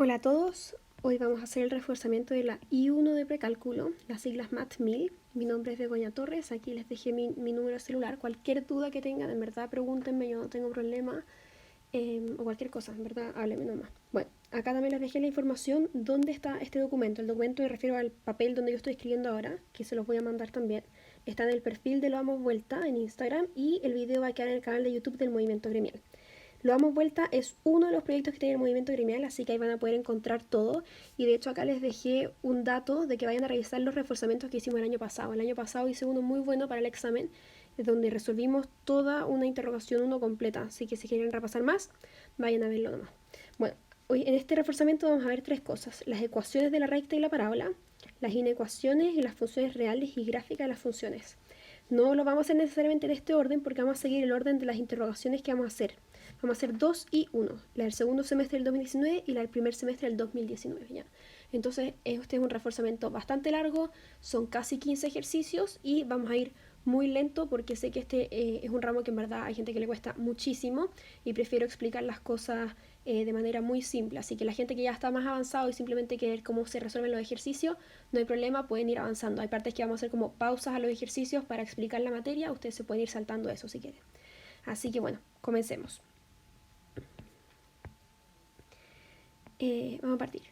Hola a todos, hoy vamos a hacer el reforzamiento de la I1 de precálculo, las siglas MAT1000. Mi nombre es Begoña Torres, aquí les dejé mi número de celular. Cualquier duda que tengan, en verdad pregúntenme, yo no tengo problema, o cualquier cosa, en verdad háblenme nomás. Bueno, acá también les dejé la información dónde está este documento. El documento me refiero al papel donde yo estoy escribiendo ahora, que se los voy a mandar también. Está en el perfil de Lo Damos Vuelta en Instagram y el video va a quedar en el canal de YouTube del Movimiento Gremial. Lo Damos Vuelta es uno de los proyectos que tiene el movimiento gremial, así que ahí van a poder encontrar todo. Y de hecho acá les dejé un dato de que vayan a revisar los reforzamientos que hicimos el año pasado. El año pasado hice uno muy bueno para el examen, donde resolvimos toda una interrogación 1 completa. Así que si quieren repasar más, vayan a verlo nomás. Bueno, hoy en este reforzamiento vamos a ver tres cosas: las ecuaciones de la recta y la parábola, las inecuaciones y las funciones reales y gráficas de las funciones. No lo vamos a hacer necesariamente en este orden porque vamos a seguir el orden de las interrogaciones que vamos a hacer. Vamos a hacer 2 y 1, la del segundo semestre del 2019 y la del primer semestre del 2019. ¿Ya? Entonces, este es un reforzamiento bastante largo, son casi 15 ejercicios y vamos a ir muy lento porque sé que este es un ramo que en verdad hay gente que le cuesta muchísimo y prefiero explicar las cosas de manera muy simple. Así que la gente que ya está más avanzado y simplemente quiere ver cómo se resuelven los ejercicios, no hay problema, pueden ir avanzando. Hay partes que vamos a hacer como pausas a los ejercicios para explicar la materia, ustedes se pueden ir saltando eso si quieren. Así que bueno, comencemos. Vamos a partir.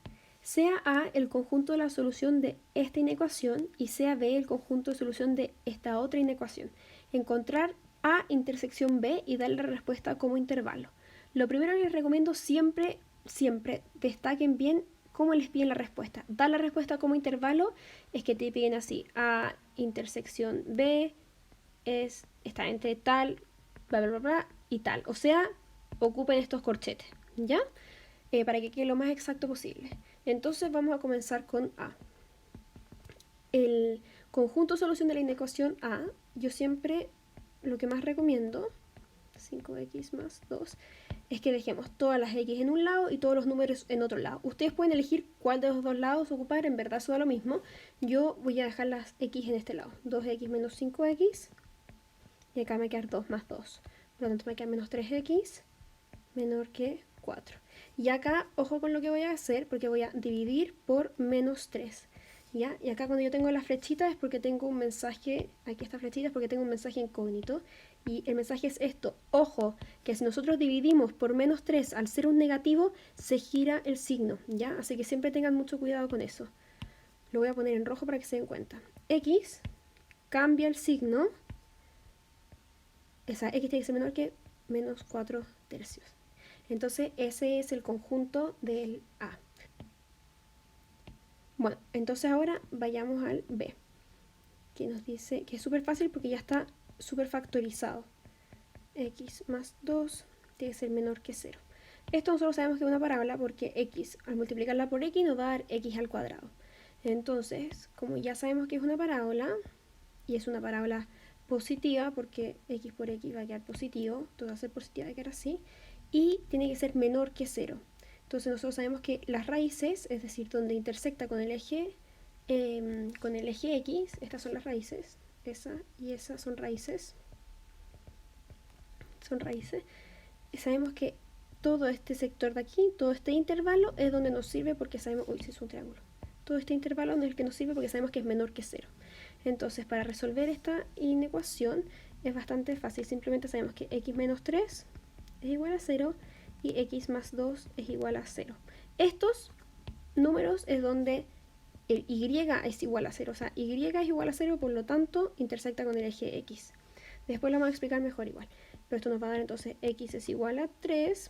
Sea A el conjunto de la solución de esta inecuación y sea B el conjunto de solución de esta otra inecuación. Encontrar A intersección B y darle la respuesta como intervalo. Lo primero que les recomiendo siempre destaquen bien cómo les piden la respuesta. Dar la respuesta como intervalo es que te piden así: A intersección B está entre tal, bla, bla, bla, bla y tal. O sea, ocupen estos corchetes, ¿ya? Para que quede lo más exacto posible. Entonces vamos a comenzar con A. El conjunto de solución de la inecuación A, yo siempre lo que más recomiendo, 5x más 2, es que dejemos todas las x en un lado y todos los números en otro lado. Ustedes pueden elegir cuál de los dos lados ocupar, en verdad eso da lo mismo. Yo voy a dejar las x en este lado, 2x menos 5x, y acá me queda 2 más 2. Por lo tanto me queda menos 3x menor que 4. Y acá, ojo con lo que voy a hacer, porque voy a dividir por menos 3. ¿Ya? Y acá cuando yo tengo la flechita es porque tengo un mensaje, aquí esta flechita es porque tengo un mensaje incógnito. Y el mensaje es esto: ojo, que si nosotros dividimos por menos 3 al ser un negativo, se gira el signo, ¿ya? Así que siempre tengan mucho cuidado con eso. Lo voy a poner en rojo para que se den cuenta. X cambia el signo, esa X tiene que ser menor que menos 4 tercios. Entonces ese es el conjunto del A. Bueno, entonces ahora vayamos al B, que nos dice que es súper fácil porque ya está súper factorizado. X más 2 tiene que ser menor que 0. Esto nosotros sabemos que es una parábola porque x al multiplicarla por x nos va a dar x al cuadrado. Entonces, como ya sabemos que es una parábola, y es una parábola positiva porque x por x va a quedar positivo, todo va a ser positivo, va a quedar así, y tiene que ser menor que 0. Entonces nosotros sabemos que las raíces, es decir, donde intersecta con el eje X, estas son las raíces, esa y esa son raíces, y sabemos que todo este sector de aquí, todo este intervalo es donde nos sirve porque sabemos, uy, si es un triángulo, todo este intervalo es el que nos sirve porque sabemos que es menor que 0. Entonces, para resolver esta inecuación es bastante fácil. Simplemente sabemos que x menos 3 es igual a 0 y x más 2 es igual a 0. Estos números es donde el y es igual a 0. O sea, y es igual a 0, por lo tanto, intersecta con el eje x. Después lo vamos a explicar mejor igual. Pero esto nos va a dar entonces x es igual a 3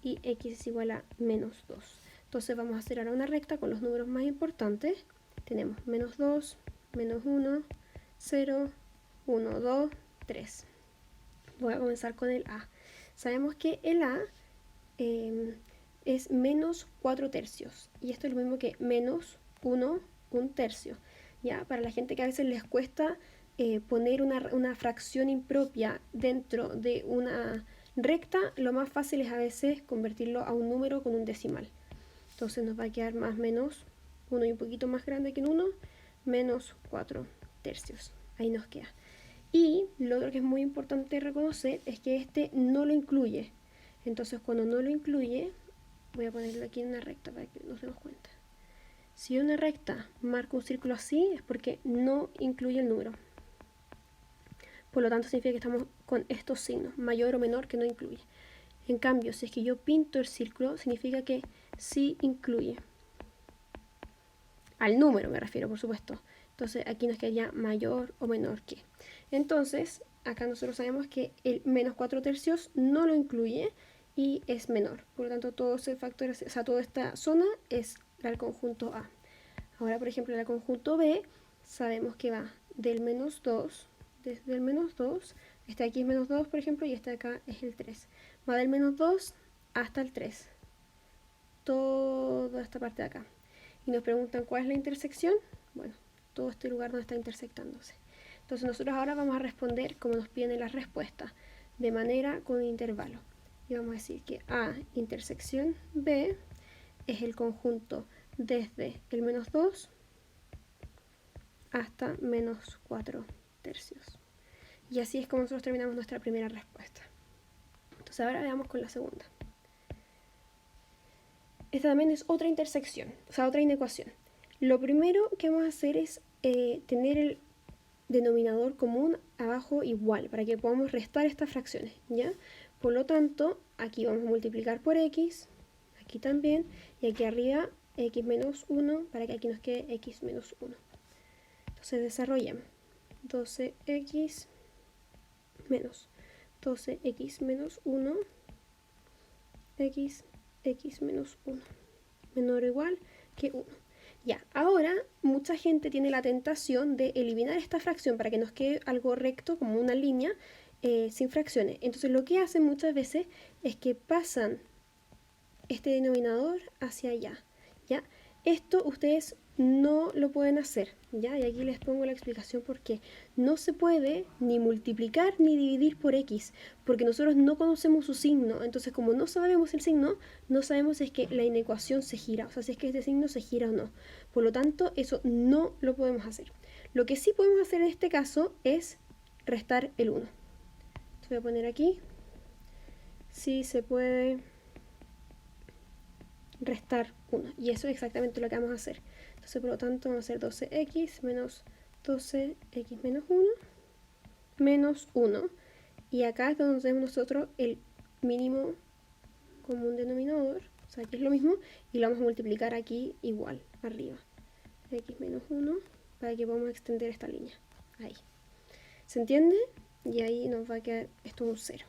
y x es igual a menos 2. Entonces vamos a hacer ahora una recta con los números más importantes. Tenemos menos 2, menos 1, 0, 1, 2, 3. Voy a comenzar con el A. Sabemos que el A es menos 4 tercios. Y esto es lo mismo que menos 1, 1 tercio. ¿Ya? Para la gente que a veces les cuesta poner una fracción impropia dentro de una recta, lo más fácil es a veces convertirlo a un número con un decimal. Entonces nos va a quedar más menos 1 y un poquito más grande que un 1, menos 4 tercios. Ahí nos queda. Y lo otro que es muy importante reconocer es que este no lo incluye. Entonces cuando no lo incluye, voy a ponerlo aquí en una recta para que nos demos cuenta. Si yo en una recta marco un círculo así, es porque no incluye el número. Por lo tanto, significa que estamos con estos signos, mayor o menor, que no incluye. En cambio, si es que yo pinto el círculo, significa que sí incluye. Al número me refiero, por supuesto. Entonces, aquí nos quedaría mayor o menor que. Entonces, acá nosotros sabemos que el menos 4 tercios no lo incluye y es menor. Por lo tanto, todo ese factor, o sea, toda esta zona es el conjunto A. Ahora, por ejemplo, en el conjunto B, sabemos que va del menos 2, desde el menos 2, este aquí es menos 2, por ejemplo, y este acá es el 3. Va del menos 2 hasta el 3. Toda esta parte de acá. Y nos preguntan cuál es la intersección. Bueno, todo este lugar donde está intersectándose. Entonces nosotros ahora vamos a responder como nos piden las respuestas, de manera con intervalo. Y vamos a decir que A intersección B es el conjunto desde el menos 2 hasta menos 4 tercios. Y así es como nosotros terminamos nuestra primera respuesta. Entonces ahora veamos con la segunda. Esta también es otra intersección, o sea, otra inecuación. Lo primero que vamos a hacer es tener el denominador común abajo igual, para que podamos restar estas fracciones, ¿ya? Por lo tanto, aquí vamos a multiplicar por x, aquí también, y aquí arriba x menos 1, para que aquí nos quede x menos 1. Entonces desarrollamos 12x menos 12x menos 1, x menos 1, menor o igual que 1. Ya, ahora mucha gente tiene la tentación de eliminar esta fracción para que nos quede algo recto, como una línea, sin fracciones. Entonces lo que hacen muchas veces es que pasan este denominador hacia allá, ¿ya? Esto ustedes no lo pueden hacer, ¿ya? Y aquí les pongo la explicación por qué. No se puede ni multiplicar ni dividir por x, porque nosotros no conocemos su signo. Entonces, como no sabemos el signo, no sabemos si es que la inecuación se gira, o sea, si es que este signo se gira o no. Por lo tanto, eso no lo podemos hacer. Lo que sí podemos hacer en este caso es restar el 1. Entonces voy a poner aquí, sí se puede restar 1. Y eso es exactamente lo que vamos a hacer. Entonces, por lo tanto, vamos a hacer 12x menos 12x menos 1 menos 1. Y acá es donde tenemos nosotros el mínimo común denominador. O sea, aquí es lo mismo. Y lo vamos a multiplicar aquí igual, arriba. X menos 1 para que podamos extender esta línea. Ahí. ¿Se entiende? Y ahí nos va a quedar esto un 0.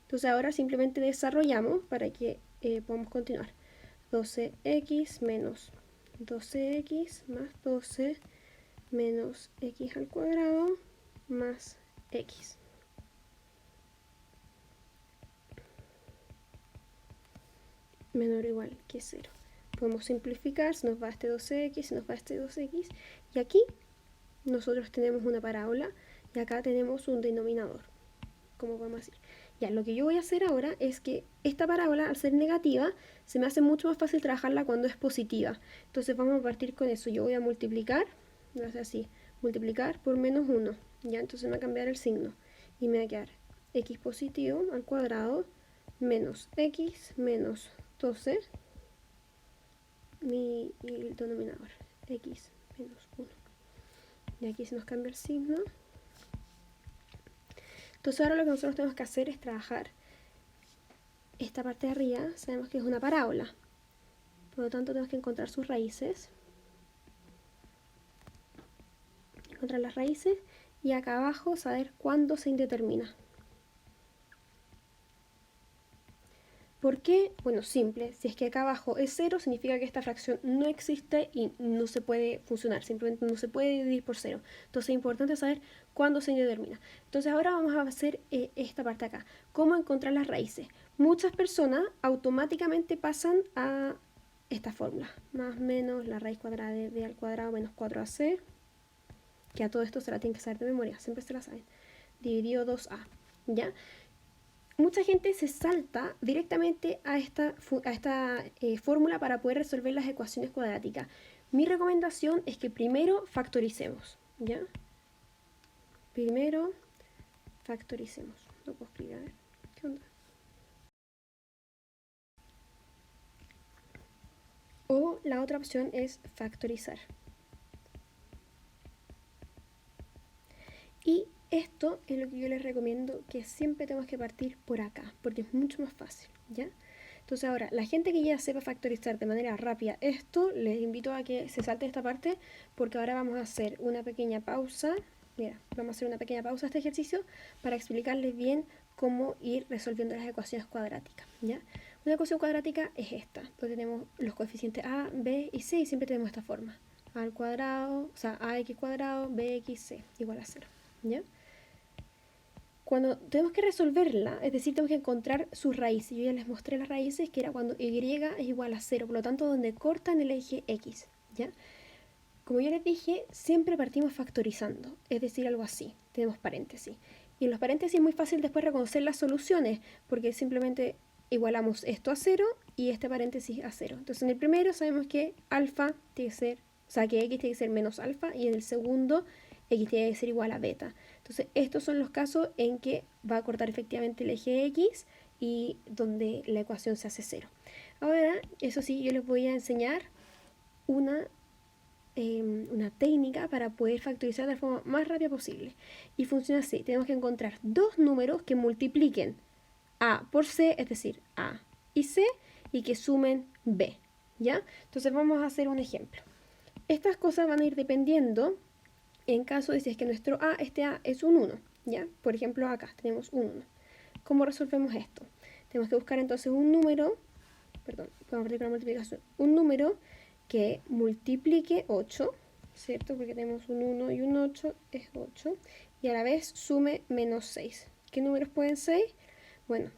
Entonces ahora simplemente desarrollamos para que podamos continuar. 12x menos 12x más 12 menos x al cuadrado más x. Menor o igual que 0. Podemos simplificar, se nos va este 12x, se nos va este 2x. Y aquí nosotros tenemos una parábola y acá tenemos un denominador. ¿Cómo podemos decir? Ya, lo que yo voy a hacer ahora es que esta parábola, al ser negativa, se me hace mucho más fácil trabajarla cuando es positiva. Entonces vamos a partir con eso. Yo voy a multiplicar, voy a hacer así, multiplicar por menos 1. Ya, entonces me va a cambiar el signo. Y me va a quedar x positivo al cuadrado menos x menos 12 y el denominador, x menos 1. Y aquí se nos cambia el signo. Entonces ahora lo que nosotros tenemos que hacer es trabajar esta parte de arriba. Sabemos que es una parábola, por lo tanto tenemos que encontrar sus raíces, encontrar las raíces y acá abajo saber cuándo se indetermina. ¿Por qué? Bueno, simple. Si es que acá abajo es 0, significa que esta fracción no existe y no se puede funcionar. Simplemente no se puede dividir por 0. Entonces es importante saber cuándo se indetermina. Entonces ahora vamos a hacer esta parte acá. ¿Cómo encontrar las raíces? Muchas personas automáticamente pasan a esta fórmula. Más menos la raíz cuadrada de b al cuadrado menos 4ac. Que a todo esto se la tienen que saber de memoria. Siempre se la saben. Dividido 2a. ¿Ya? Mucha gente se salta directamente a esta fórmula para poder resolver las ecuaciones cuadráticas. Mi recomendación es que primero factoricemos, ¿ya? Primero factoricemos. Lo puedo escribir, a ver, ¿qué onda? O la otra opción es factorizar. Y esto es lo que yo les recomiendo, que siempre tenemos que partir por acá, porque es mucho más fácil, ¿ya? Entonces ahora, la gente que ya sepa factorizar de manera rápida esto, les invito a que se salte esta parte, porque ahora vamos a hacer una pequeña pausa. Mira, vamos a hacer una pequeña pausa a este ejercicio para explicarles bien cómo ir resolviendo las ecuaciones cuadráticas, ¿ya? Una ecuación cuadrática es esta, donde tenemos los coeficientes a, b y c, y siempre tenemos esta forma. A al cuadrado, o sea, ax cuadrado, bxc igual a 0, ¿ya? Cuando tenemos que resolverla, es decir, tenemos que encontrar sus raíces. Yo ya les mostré las raíces, que era cuando y es igual a 0, por lo tanto, donde cortan el eje x, ¿ya? Como yo les dije, siempre partimos factorizando, es decir, algo así. Tenemos paréntesis. Y en los paréntesis es muy fácil después reconocer las soluciones, porque simplemente igualamos esto a 0 y este paréntesis a 0. Entonces, en el primero sabemos que alfa tiene que ser, o sea, que x tiene que ser menos alfa, y en el segundo x tiene que ser igual a beta. Entonces, estos son los casos en que va a cortar efectivamente el eje x y donde la ecuación se hace 0. Ahora, eso sí, yo les voy a enseñar una técnica para poder factorizar de la forma más rápida posible. Y funciona así. Tenemos que encontrar dos números que multipliquen a por c, es decir, a y c, y que sumen b, ¿ya? Entonces vamos a hacer un ejemplo. Estas cosas van a ir dependiendo en caso de si es que nuestro a, este a es un 1, ¿ya? Por ejemplo, acá tenemos un 1. ¿Cómo resolvemos esto? Tenemos que buscar entonces un número, perdón, vamos a partir con la multiplicación, un número que multiplique 8, ¿cierto? Porque tenemos un 1 y un 8, es 8, y a la vez sume menos 6. ¿Qué números pueden ser? Bueno,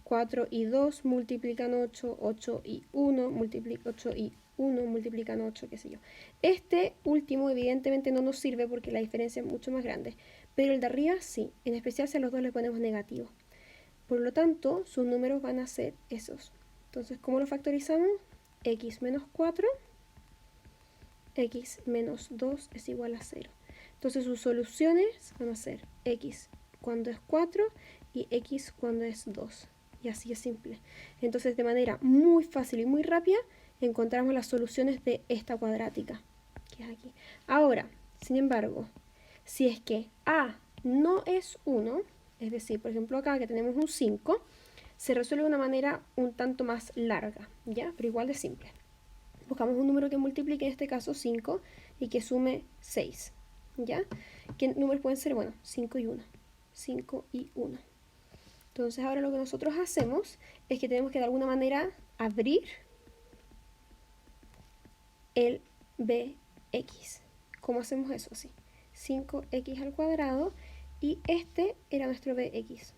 4 y 2 multiplican 8, 8 y 1 multiplican 8 y 1 multiplican 8, qué sé yo. Este último evidentemente no nos sirve porque la diferencia es mucho más grande, pero el de arriba sí, en especial si a los dos le ponemos negativo. Por lo tanto, sus números van a ser esos. Entonces, ¿cómo lo factorizamos? X menos 4, x menos 2 es igual a 0. Entonces sus soluciones van a ser x cuando es 4 y x cuando es 2. Y así es simple. Entonces de manera muy fácil y muy rápida encontramos las soluciones de esta cuadrática, que es aquí. Ahora, sin embargo, si es que a no es 1, es decir, por ejemplo acá que tenemos un 5, se resuelve de una manera un tanto más larga, ¿ya? Pero igual de simple. Buscamos un número que multiplique, en este caso 5, y que sume 6, ¿ya? ¿Qué números pueden ser? Bueno, 5 y 1. 5 y 1. Entonces ahora lo que nosotros hacemos es que tenemos que de alguna manera abrir el bx. ¿Cómo hacemos eso? Sí. 5x al cuadrado, y este era nuestro bx.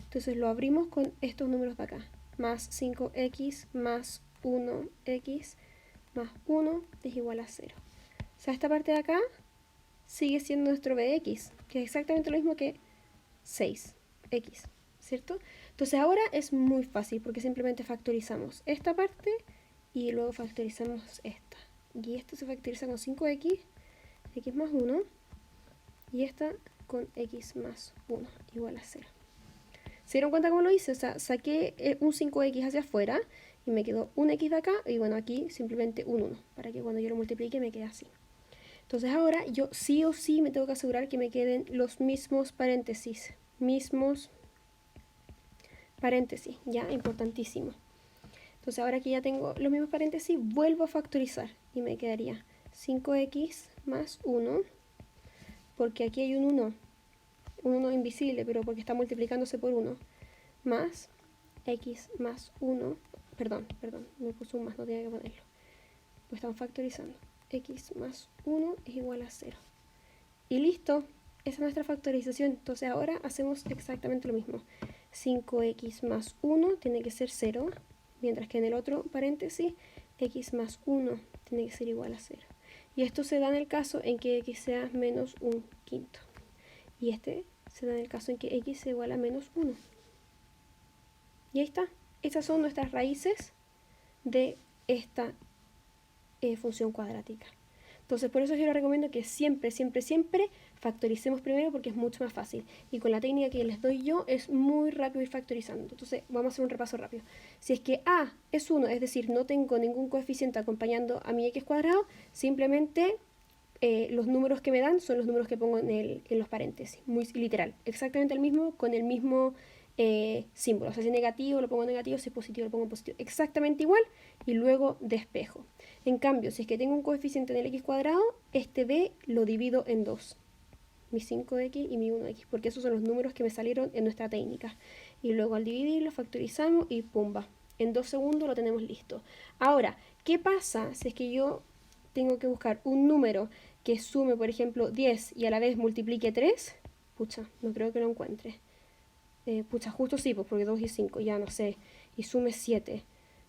Entonces lo abrimos con estos números de acá. Más 5x más 1x más 1 es igual a 0. O sea, esta parte de acá sigue siendo nuestro bx, que es exactamente lo mismo que 6x, ¿cierto? Entonces ahora es muy fácil porque simplemente factorizamos esta parte y luego factorizamos esta. Y esto se factoriza con 5x, x más 1, y esta con x más 1 igual a 0. ¿Se dieron cuenta cómo lo hice? O sea, saqué un 5x hacia afuera y me quedó un x de acá, y bueno, aquí simplemente un 1, para que cuando yo lo multiplique me quede así. Entonces ahora yo sí o sí me tengo que asegurar que me queden los mismos paréntesis. Ya, importantísimo. Entonces ahora que ya tengo los mismos paréntesis, vuelvo a factorizar y me quedaría 5x más 1, porque aquí hay un 1 invisible, pero porque está multiplicándose por 1, más x más 1, perdón, me puse un más, no tenía que ponerlo, pues estamos factorizando, x más 1 es igual a 0. Y listo, esa es nuestra factorización. Entonces ahora hacemos exactamente lo mismo. 5x más 1 tiene que ser 0, mientras que en el otro paréntesis, x más 1 tiene que ser igual a 0. Y esto se da en el caso en que x sea menos un quinto. Y este se da en el caso en que x sea igual a menos 1. Y ahí está. Estas son nuestras raíces de esta función cuadrática. Entonces, por eso yo les recomiendo que siempre, siempre, siempre factoricemos primero porque es mucho más fácil. Y con la técnica que les doy yo es muy rápido ir factorizando. Entonces, vamos a hacer un repaso rápido. Si es que A es 1, es decir, no tengo ningún coeficiente acompañando a mi x cuadrado, simplemente los números que me dan son los números que pongo en los paréntesis. Muy literal. Exactamente el mismo con el mismo símbolo. O sea, si es negativo lo pongo negativo, si es positivo lo pongo positivo. Exactamente igual y luego despejo. En cambio, si es que tengo un coeficiente en el x cuadrado, este b lo divido en 2. Mi 5x y mi 1x, porque esos son los números que me salieron en nuestra técnica. Y luego al dividirlo, factorizamos y pumba. En 2 segundos lo tenemos listo. Ahora, ¿qué pasa si es que yo tengo que buscar un número que sume, por ejemplo, 10 y a la vez multiplique 3? Pucha, no creo que lo encuentre. Pucha, justo sí, pues porque 2 y 5, ya no sé. Y sume 7.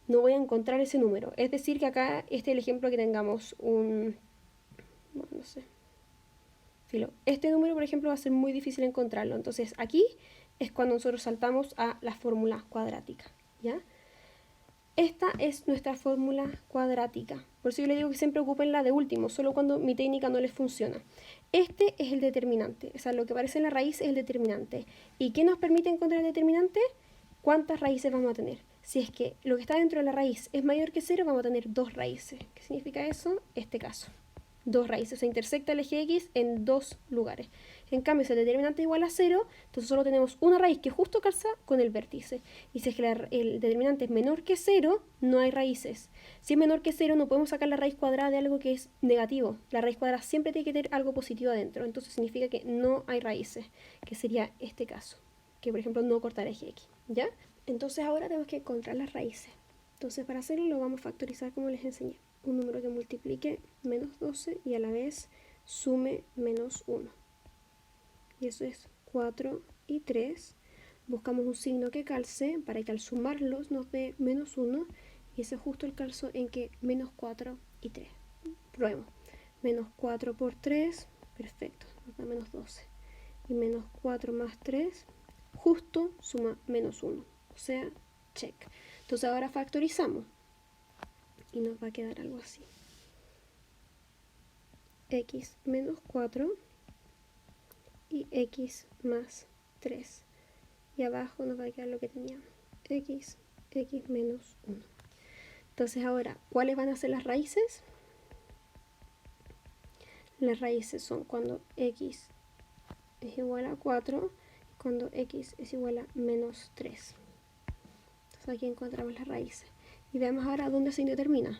No voy a encontrar ese número. Es decir, que acá este es el ejemplo que tengamos un... Bueno, no sé. Filo. Este número, por ejemplo, va a ser muy difícil encontrarlo. Entonces, aquí es cuando nosotros saltamos a la fórmula cuadrática, ¿ya? Esta es nuestra fórmula cuadrática. Por eso yo le digo que siempre ocupen la de último, solo cuando mi técnica no les funciona. Este es el determinante, o sea, lo que aparece en la raíz es el determinante. ¿Y qué nos permite encontrar el determinante? ¿Cuántas raíces vamos a tener? Si es que lo que está dentro de la raíz es mayor que 0, vamos a tener 2 raíces. ¿Qué significa eso? Este caso. 2 raíces, se intersecta el eje X en 2 lugares. En cambio, si el determinante es igual a 0, entonces solo tenemos una raíz que justo calza con el vértice. Y si es que el determinante es menor que 0, no hay raíces. Si es menor que 0, no podemos sacar la raíz cuadrada de algo que es negativo. La raíz cuadrada siempre tiene que tener algo positivo adentro. Entonces significa que no hay raíces, que sería este caso. Que por ejemplo no cortar eje X, ¿ya? Entonces ahora tenemos que encontrar las raíces. Entonces para hacerlo lo vamos a factorizar como les enseñé. Un número que multiplique menos 12 y a la vez sume menos 1. Y eso es 4 y 3. Buscamos un signo que calce para que al sumarlos nos dé menos 1. Y ese es justo el calzo en que menos 4 y 3. Probemos. Menos 4 por 3, perfecto, nos da menos 12. Y menos 4 más 3, justo suma menos 1. O sea, check. Entonces ahora factorizamos. Y nos va a quedar algo así. X menos 4 y x más 3. Y abajo nos va a quedar lo que teníamos. X menos 1. Entonces ahora, ¿cuáles van a ser las raíces? Las raíces son cuando x es igual a 4 y cuando x es igual a menos 3. Entonces aquí encontramos las raíces. Y veamos ahora dónde se indetermina.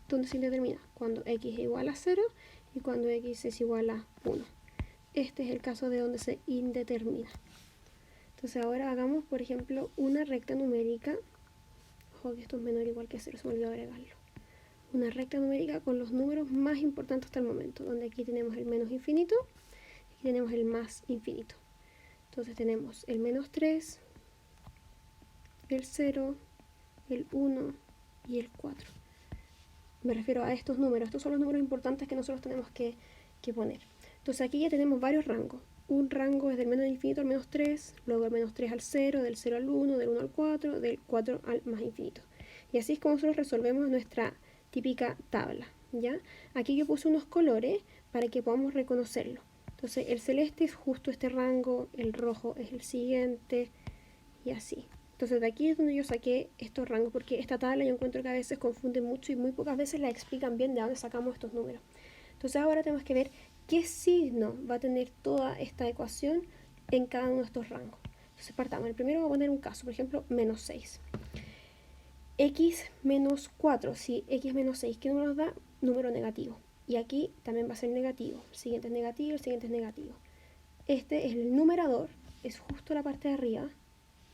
¿Dónde se indetermina? Cuando x es igual a 0 y cuando x es igual a 1. Este es el caso de donde se indetermina. Entonces ahora hagamos, por ejemplo, una recta numérica. Ojo que esto es menor o igual que 0, se me olvidó agregarlo. Una recta numérica con los números más importantes hasta el momento, donde aquí tenemos el menos infinito y aquí tenemos el más infinito. Entonces tenemos el menos 3, el 0, el 1 y el 4. Me refiero a estos números. Estos son los números importantes que nosotros tenemos que poner. Entonces aquí ya tenemos varios rangos. Un rango es del menos infinito al menos 3, luego del menos 3 al 0, del 0 al 1, del 1 al 4, del 4 al más infinito. Y así es como nosotros resolvemos nuestra típica tabla, ¿ya? Aquí yo puse unos colores para que podamos reconocerlo. Entonces el celeste es justo este rango, el rojo es el siguiente y así. Entonces de aquí es donde yo saqué estos rangos, porque esta tabla yo encuentro que a veces confunde mucho y muy pocas veces la explican bien de dónde sacamos estos números. Entonces ahora tenemos que ver qué signo va a tener toda esta ecuación en cada uno de estos rangos. Entonces partamos. El primero voy a poner un caso, por ejemplo, menos 6. X menos 4, si x menos 6, ¿qué número nos da? Número negativo. Y aquí también va a ser negativo. El siguiente es negativo, el siguiente es negativo. Este es el numerador, es justo la parte de arriba.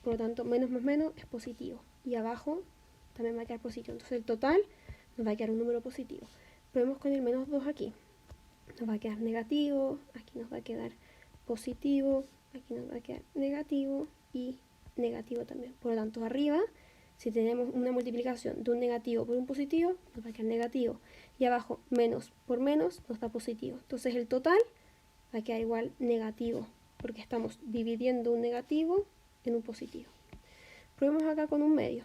Por lo tanto, menos más menos es positivo. Y abajo también va a quedar positivo. Entonces el total nos va a quedar un número positivo. Probemos con el menos 2 aquí. Nos va a quedar negativo, aquí nos va a quedar positivo, aquí nos va a quedar negativo y negativo también. Por lo tanto, arriba, si tenemos una multiplicación de un negativo por un positivo, nos va a quedar negativo. Y abajo, menos por menos, nos da positivo. Entonces el total va a quedar igual negativo, porque estamos dividiendo un negativo en un positivo. Probemos acá con un medio.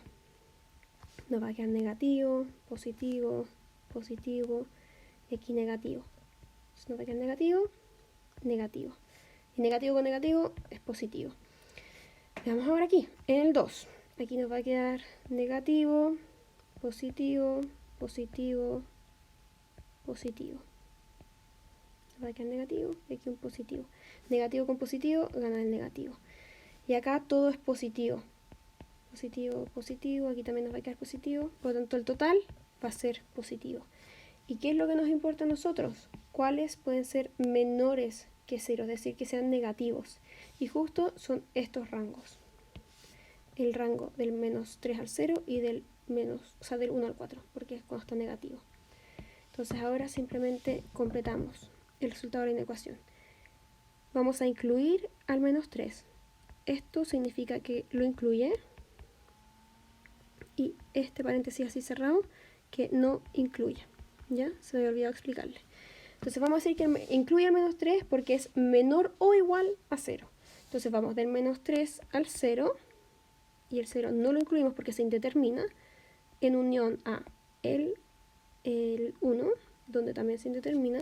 Nos va a quedar negativo, positivo, positivo, x negativo. Entonces nos va a quedar negativo, negativo. Y negativo con negativo es positivo. Veamos ahora aquí, en el 2. Aquí nos va a quedar negativo, positivo, positivo, positivo. Nos va a quedar negativo y aquí un positivo. Negativo con positivo gana el negativo. Y acá todo es positivo. Positivo, positivo. Aquí también nos va a quedar positivo. Por lo tanto, el total va a ser positivo. ¿Y qué es lo que nos importa a nosotros? ¿Cuáles pueden ser menores que 0? Es decir, que sean negativos. Y justo son estos rangos. El rango del menos 3 al 0 y del del 1 al 4, porque es cuando está negativo. Entonces ahora simplemente completamos el resultado de la ecuación. Vamos a incluir al menos 3. Esto significa que lo incluye. Y este paréntesis así cerrado, que no incluye. ¿Ya? Se me había olvidado explicarle. Entonces vamos a decir que incluye al menos 3 porque es menor o igual a 0. Entonces vamos del menos 3 al 0. Y el 0 no lo incluimos porque se indetermina, en unión a el 1, donde también se indetermina,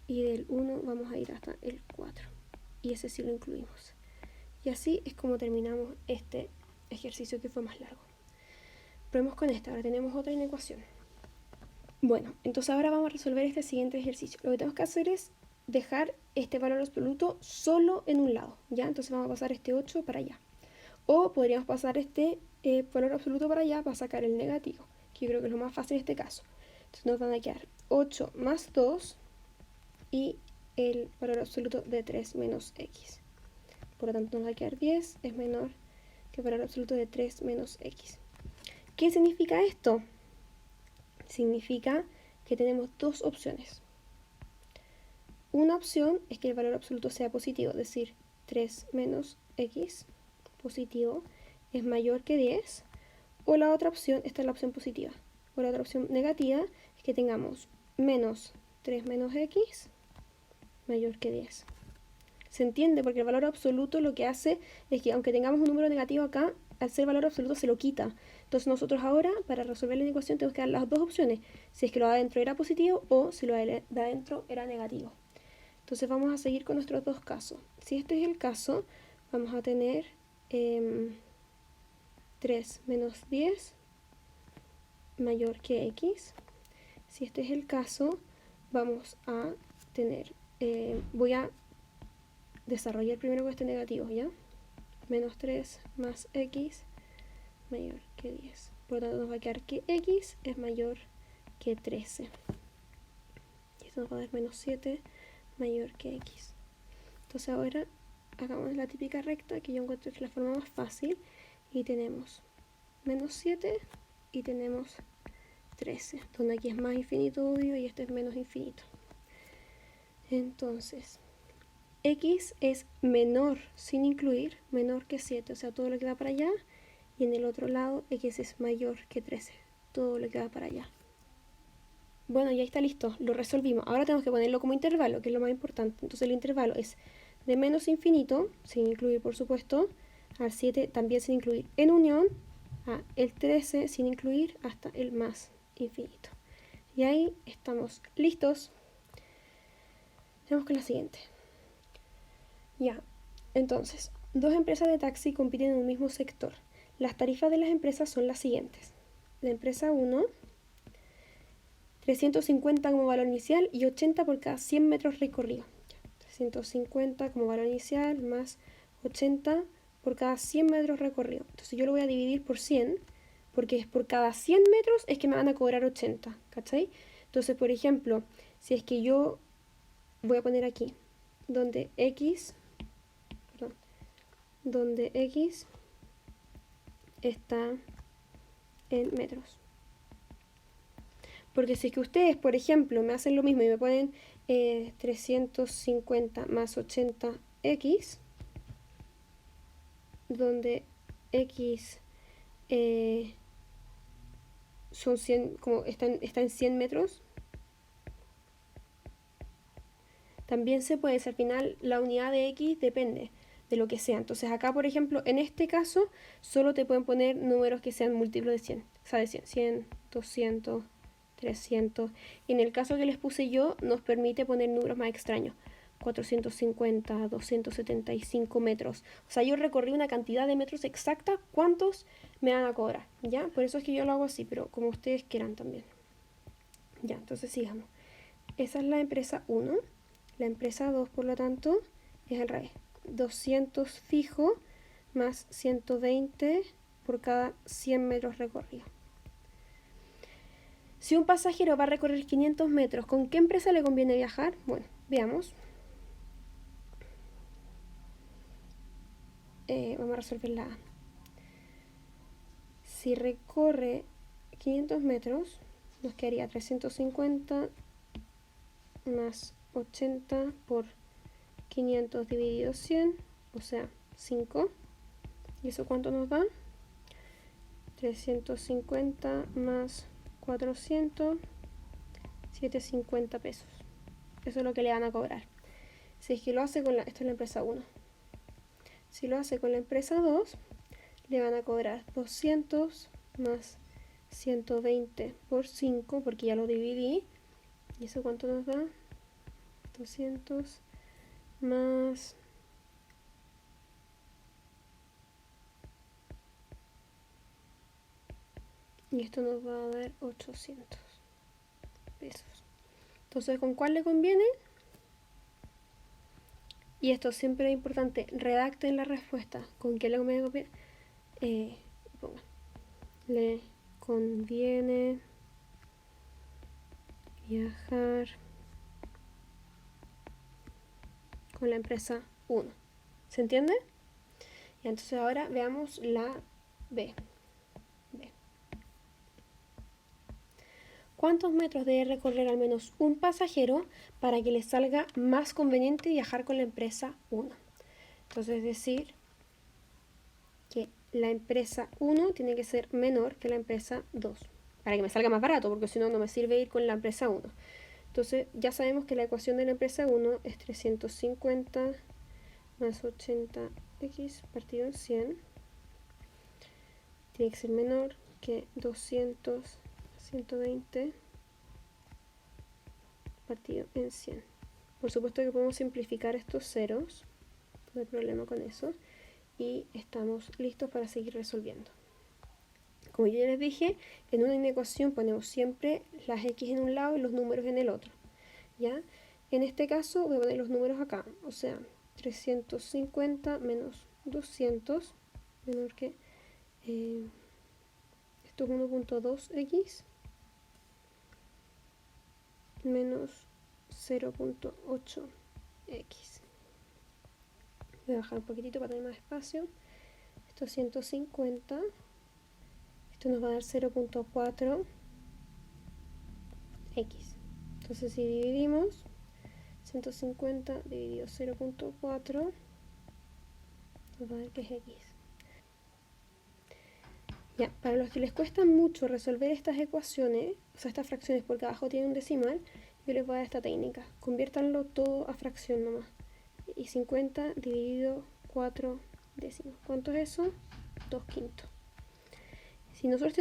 y del 1 vamos a ir hasta el 4, y ese sí lo incluimos. Y así es como terminamos este ejercicio que fue más largo. Probemos con esta, ahora tenemos otra inecuación. Bueno, entonces ahora vamos a resolver este siguiente ejercicio. Lo que tenemos que hacer es dejar este valor absoluto solo en un lado, ¿ya? Entonces vamos a pasar este 8 para allá. O podríamos pasar este valor absoluto para allá para sacar el negativo, que yo creo que es lo más fácil en este caso. Entonces nos van a quedar 8 más 2 y el valor absoluto de 3 menos x. Por lo tanto nos va a quedar 10 es menor que el valor absoluto de 3 menos x. ¿Qué significa esto? Significa que tenemos dos opciones. Una opción es que el valor absoluto sea positivo, es decir, 3 menos x positivo es mayor que 10. O la otra opción, esta es la opción positiva. O la otra opción negativa es que tengamos menos 3 menos x mayor que 10. ¿Se entiende? Porque el valor absoluto lo que hace es que aunque tengamos un número negativo acá, al ser valor absoluto se lo quita. Entonces nosotros ahora, para resolver la ecuación, tenemos que dar las dos opciones. Si es que lo de adentro era positivo o si lo de adentro era negativo. Entonces vamos a seguir con nuestros dos casos. Si este es el caso, vamos a tener 3 menos 10 mayor que x. Si este es el caso, vamos a tener, voy a desarrollar primero con este negativo, ¿ya? Menos 3 más x mayor que 10. Por lo tanto nos va a quedar que x es mayor que 13. Y esto nos va a dar menos 7 mayor que x. Entonces ahora hagamos la típica recta, que yo encuentro que es la forma más fácil. Y tenemos menos 7 y tenemos 13, donde aquí es más infinito obvio y este es menos infinito. Entonces x es menor sin incluir, menor que 7, o sea, todo lo que va para allá. Y en el otro lado, x es mayor que 13, todo lo que va para allá. Bueno, ya está listo, lo resolvimos. Ahora tenemos que ponerlo como intervalo, que es lo más importante. Entonces el intervalo es de menos infinito, sin incluir por supuesto, al 7 también sin incluir, en unión a el 13 sin incluir hasta el más infinito. Y ahí estamos listos. Vamos con la siguiente. Ya, entonces, dos empresas de taxi compiten en un mismo sector. Las tarifas de las empresas son las siguientes. La empresa 1, 350 como valor inicial y 80 por cada 100 metros recorridos. 350 como valor inicial más 80 por cada 100 metros recorridos. Entonces yo lo voy a dividir por 100, porque es por cada 100 metros es que me van a cobrar 80, ¿cachai? Entonces, por ejemplo, si es que yo voy a poner aquí, donde x está en metros. Porque si es que ustedes, por ejemplo, me hacen lo mismo y me ponen 350 más 80x, donde x son 100, como está en 100 metros, también se puede, si al final la unidad de x depende de lo que sea. Entonces acá, por ejemplo, en este caso, solo te pueden poner números que sean múltiplos de 100. O sea, de 100, 200, 300. Y en el caso que les puse yo, nos permite poner números más extraños. 450, 275 metros. O sea, yo recorrí una cantidad de metros exacta. ¿Cuántos me van a cobrar? ¿Ya? Por eso es que yo lo hago así, pero como ustedes quieran también. Ya, entonces sigamos. Esa es la empresa 1. La empresa 2, por lo tanto, es al revés. 200 fijo más 120 por cada 100 metros recorridos. Si un pasajero va a recorrer 500 metros, ¿con qué empresa le conviene viajar? Bueno, veamos. Vamos a resolver la A. Si recorre 500 metros, nos quedaría 350 más 80 por 500 dividido 100, o sea, 5. ¿Y eso cuánto nos da? 350 más 400, 750 pesos. Eso es lo que le van a cobrar. Si es que lo hace con esta es la empresa 1. Si lo hace con la empresa 2, le van a cobrar 200 más 120 por 5, porque ya lo dividí. ¿Y eso cuánto nos da? 200 más... Y esto nos va a dar 800 pesos. Entonces, ¿con cuál le conviene? Y esto siempre es importante, redacten la respuesta. ¿Con qué le conviene? Le conviene viajar con la empresa 1. ¿Se entiende? Y entonces ahora veamos la B. ¿Cuántos metros debe recorrer al menos un pasajero para que le salga más conveniente viajar con la empresa 1? Entonces es decir que la empresa 1 tiene que ser menor que la empresa 2 para que me salga más barato, porque si no, no me sirve ir con la empresa 1. Entonces ya sabemos que la ecuación de la empresa 1 es 350 más 80x partido en 100. Tiene que ser menor que 200 120 partido en 100. Por supuesto que podemos simplificar estos ceros, no hay problema con eso, y estamos listos para seguir resolviendo. Como yo ya les dije, en una inecuación ponemos siempre las x en un lado y los números en el otro, ¿ya? En este caso voy a poner los números acá, o sea, 350 menos 200 menor que esto es 1.2x menos 0.8x. Voy a bajar un poquitito para tener más espacio. Esto es 150. Esto nos va a dar 0.4x. Entonces si dividimos 150 dividido 0.4 nos va a dar que es x. Ya, para los que les cuesta mucho resolver estas ecuaciones, o sea, estas fracciones porque abajo tiene un decimal, yo les voy a dar esta técnica. Conviértanlo todo a fracción nomás. Y 50 dividido 4 décimos. ¿Cuánto es eso? 2 quintos. Si nosotros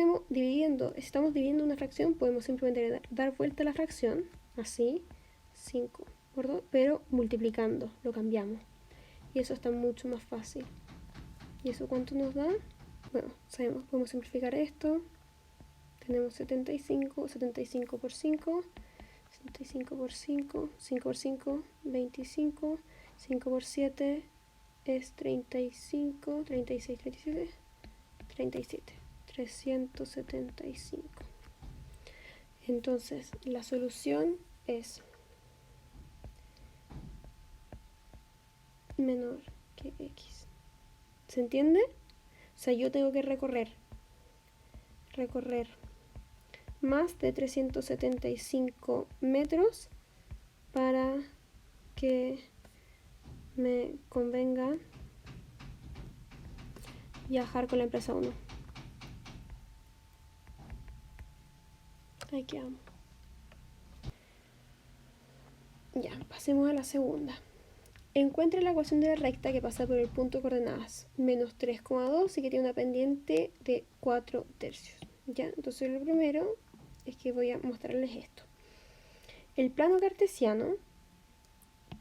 estamos dividiendo una fracción, podemos simplemente dar vuelta a la fracción, así, 5 por 2, pero multiplicando, lo cambiamos. Y eso está mucho más fácil. ¿Y eso cuánto nos da? Bueno, sabemos, podemos simplificar esto. Tenemos 75, 75 por 5, 75 por 5, 5 por 5, 25, 5 por 7 es 35, 36, 37, 37, 375. Entonces, la solución es menor que x. ¿Se entiende? O sea, yo tengo que recorrer más de 375 metros para que me convenga viajar con la empresa 1. Ahí quedamos. Ya, pasemos a la segunda. Encuentre la ecuación de la recta que pasa por el punto de coordenadas menos 3,2 y que tiene una pendiente de 4 tercios. ¿Ya? Entonces lo primero es que voy a mostrarles esto. El plano cartesiano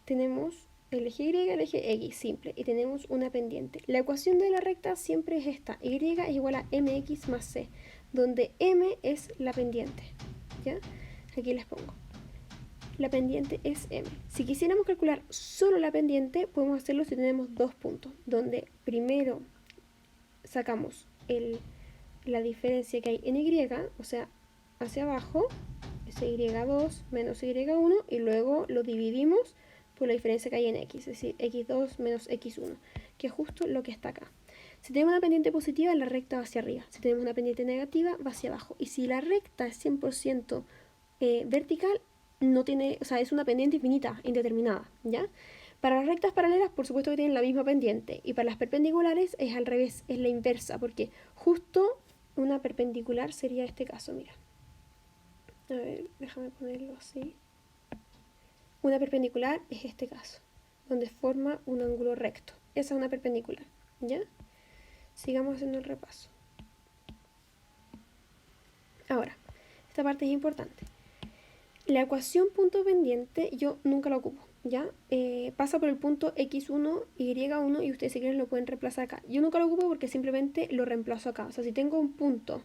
tenemos el eje Y, el eje X, simple, y tenemos una pendiente. La ecuación de la recta siempre es esta, Y es igual a mx más c, donde m es la pendiente, ¿ya? Aquí les pongo. La pendiente es m. Si quisiéramos calcular solo la pendiente, podemos hacerlo si tenemos dos puntos, donde primero sacamos la diferencia que hay en y, o sea, hacia abajo, es y2 menos y1, y luego lo dividimos por la diferencia que hay en x, es decir, x2 menos x1, que es justo lo que está acá. Si tenemos una pendiente positiva, la recta va hacia arriba. Si tenemos una pendiente negativa, va hacia abajo. Y si la recta es 100% vertical, no tiene, o sea, es una pendiente infinita, indeterminada, ¿ya? Para las rectas paralelas, por supuesto que tienen la misma pendiente. Y para las perpendiculares es al revés, es la inversa, porque justo una perpendicular sería este caso, mira. A ver, déjame ponerlo así. Una perpendicular es este caso, donde forma un ángulo recto. Esa es una perpendicular, ¿ya? Sigamos haciendo el repaso. Ahora, esta parte es importante. La ecuación punto pendiente yo nunca la ocupo, ¿ya? Pasa por el punto x1, y1 y ustedes si quieren lo pueden reemplazar acá. Yo nunca lo ocupo porque simplemente lo reemplazo acá. O sea, si tengo un punto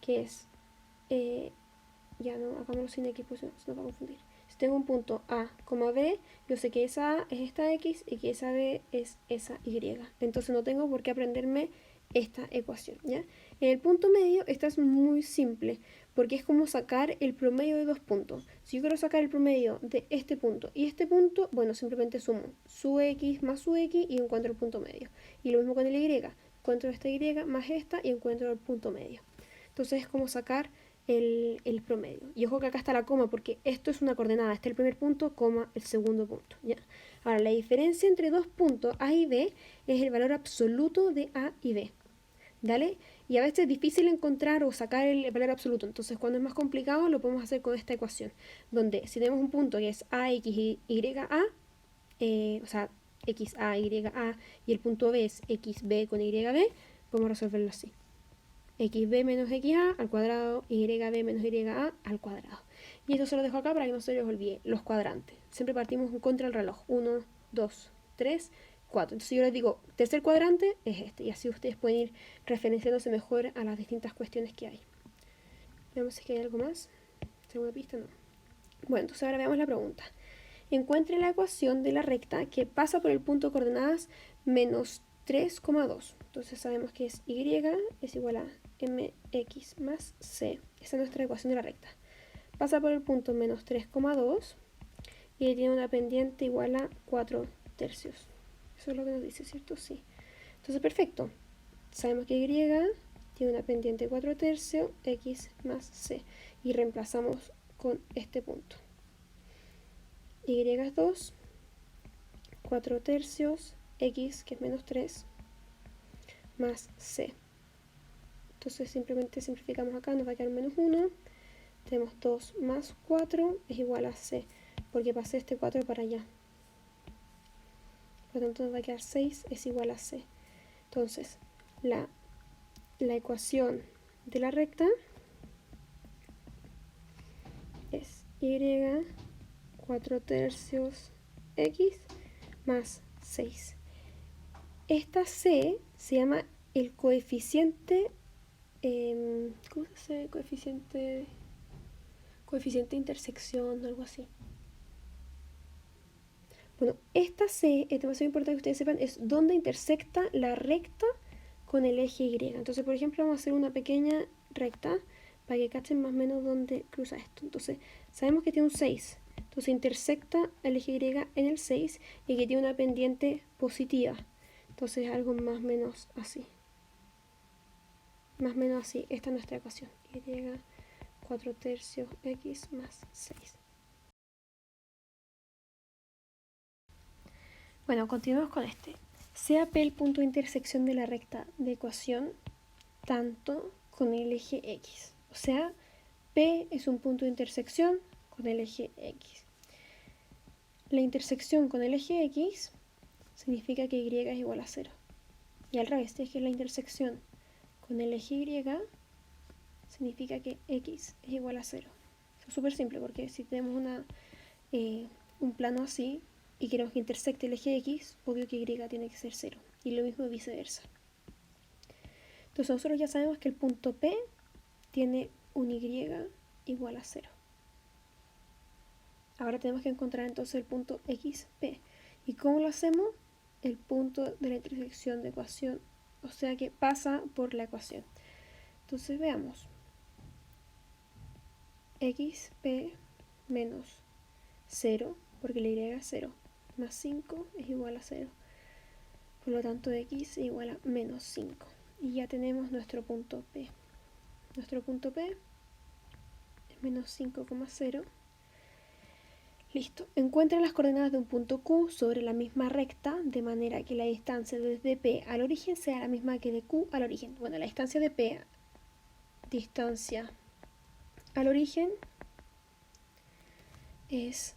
que es... ya no, hagámoslo sin x, pues no, se nos va a confundir. Si tengo un punto A, B, yo sé que esa A es esta X y que esa B es esa Y. Entonces no tengo por qué aprenderme esta ecuación, ¿ya? En el punto medio esta es muy simple, porque es como sacar el promedio de dos puntos. Si yo quiero sacar el promedio de este punto y este punto, bueno, simplemente sumo su X más su X y encuentro el punto medio. Y lo mismo con el Y, encuentro esta Y más esta y encuentro el punto medio. Entonces es como sacar el promedio. Y ojo que acá está la coma, porque esto es una coordenada. Este es el primer punto, coma, el segundo punto. ¿Ya? Ahora, la diferencia entre dos puntos A y B es el valor absoluto de A y B. ¿Dale? Y a veces es difícil encontrar o sacar el valor absoluto. Entonces, cuando es más complicado, lo podemos hacer con esta ecuación. Donde si tenemos un punto que es AX y YA, o sea, XA, YA, y el punto B es XB con YB, podemos resolverlo así. XB menos XA al cuadrado, YB menos YA al cuadrado. Y esto se lo dejo acá para que no se les olvide, los cuadrantes. Siempre partimos contra el reloj. 1, 2, 3, 4. Entonces yo les digo, tercer cuadrante es este. Y así ustedes pueden ir referenciándose mejor a las distintas cuestiones que hay. Veamos si hay algo más. ¿Segunda pista? No. Bueno, entonces ahora veamos la pregunta. Encuentre la ecuación de la recta que pasa por el punto de coordenadas menos 3,2. Entonces sabemos que es y es igual a mx más c. Esa es nuestra ecuación de la recta. Pasa por el punto menos 3,2 y tiene una pendiente igual a 4 tercios. Eso es lo que nos dice, ¿cierto? Sí. Entonces, perfecto. Sabemos que y tiene una pendiente 4 tercios, x más c. Y reemplazamos con este punto. Y es 2, 4 tercios, x, que es menos 3, más c. Entonces simplemente simplificamos acá, nos va a quedar menos 1. Tenemos 2 más 4 es igual a c, porque pasé este 4 para allá. Por lo tanto nos va a quedar 6 es igual a c. Entonces, la ecuación de la recta es y 4 tercios x más 6. Esta c se llama el coeficiente, ¿cómo se dice? Coeficiente de intersección o algo así. Bueno, esta C es demasiado importante que ustedes sepan, es donde intersecta la recta con el eje Y. Entonces, por ejemplo, vamos a hacer una pequeña recta para que cachen más o menos dónde cruza esto. Entonces, sabemos que tiene un 6. Entonces, intersecta el eje Y en el 6 y que tiene una pendiente positiva. Entonces, algo más o menos así. Más o menos así. Esta es nuestra ecuación. Y 4 tercios x más 6. Bueno, continuamos con este. Sea P el punto de intersección de la recta de ecuación tanto con el eje X. O sea, P es un punto de intersección con el eje X. La intersección con el eje X significa que Y es igual a 0. Y al revés, es que la intersección con el eje Y significa que x es igual a 0. Es súper simple porque si tenemos un plano así y queremos que intersecte el eje x, obvio que y tiene que ser 0. Y lo mismo viceversa. Entonces nosotros ya sabemos que el punto P tiene un y igual a 0. Ahora tenemos que encontrar entonces el punto XP. ¿Y cómo lo hacemos? El punto de la intersección de ecuación, o sea que pasa por la ecuación. Entonces veamos. XP menos 0, porque la y es 0, más 5 es igual a 0. Por lo tanto, x es igual a menos 5. Y ya tenemos nuestro punto P. Nuestro punto P es menos 5,0. Listo. Encuentra las coordenadas de un punto Q sobre la misma recta, de manera que la distancia desde P al origen sea la misma que de Q al origen. Bueno, la distancia de P, distancia al origen, es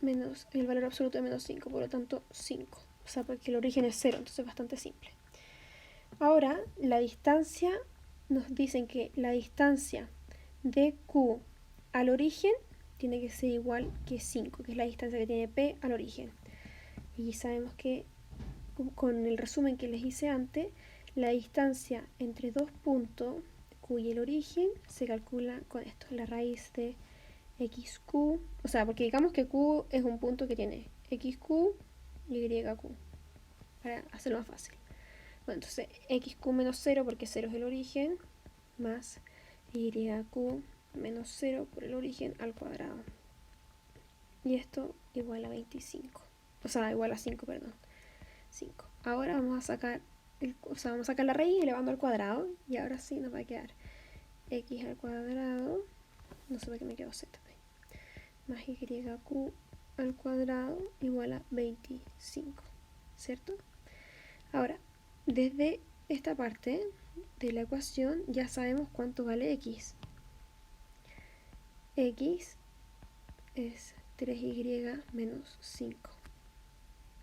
menos el valor absoluto de menos 5, por lo tanto 5. O sea, porque el origen es 0, entonces es bastante simple. Ahora, la distancia, nos dicen que la distancia de Q al origen tiene que ser igual que 5, que es la distancia que tiene P al origen. Y sabemos que con el resumen que les hice antes, la distancia entre dos puntos, Q y el origen, se calcula con esto, la raíz de XQ, o sea, porque digamos que Q es un punto que tiene XQ y YQ, para hacerlo más fácil. Bueno, entonces XQ menos 0 porque 0 es el origen, más YQ menos 0 por el origen al cuadrado. Y esto igual a 25. O sea, igual a 5, perdón. 5. Ahora vamos a sacar vamos a sacar la raíz elevando al cuadrado. Y ahora sí nos va a quedar x al cuadrado. No sé por qué me quedó z. Más YQ al cuadrado igual a 25. ¿Cierto? Ahora, desde esta parte de la ecuación ya sabemos cuánto vale x. X es 3y menos 5.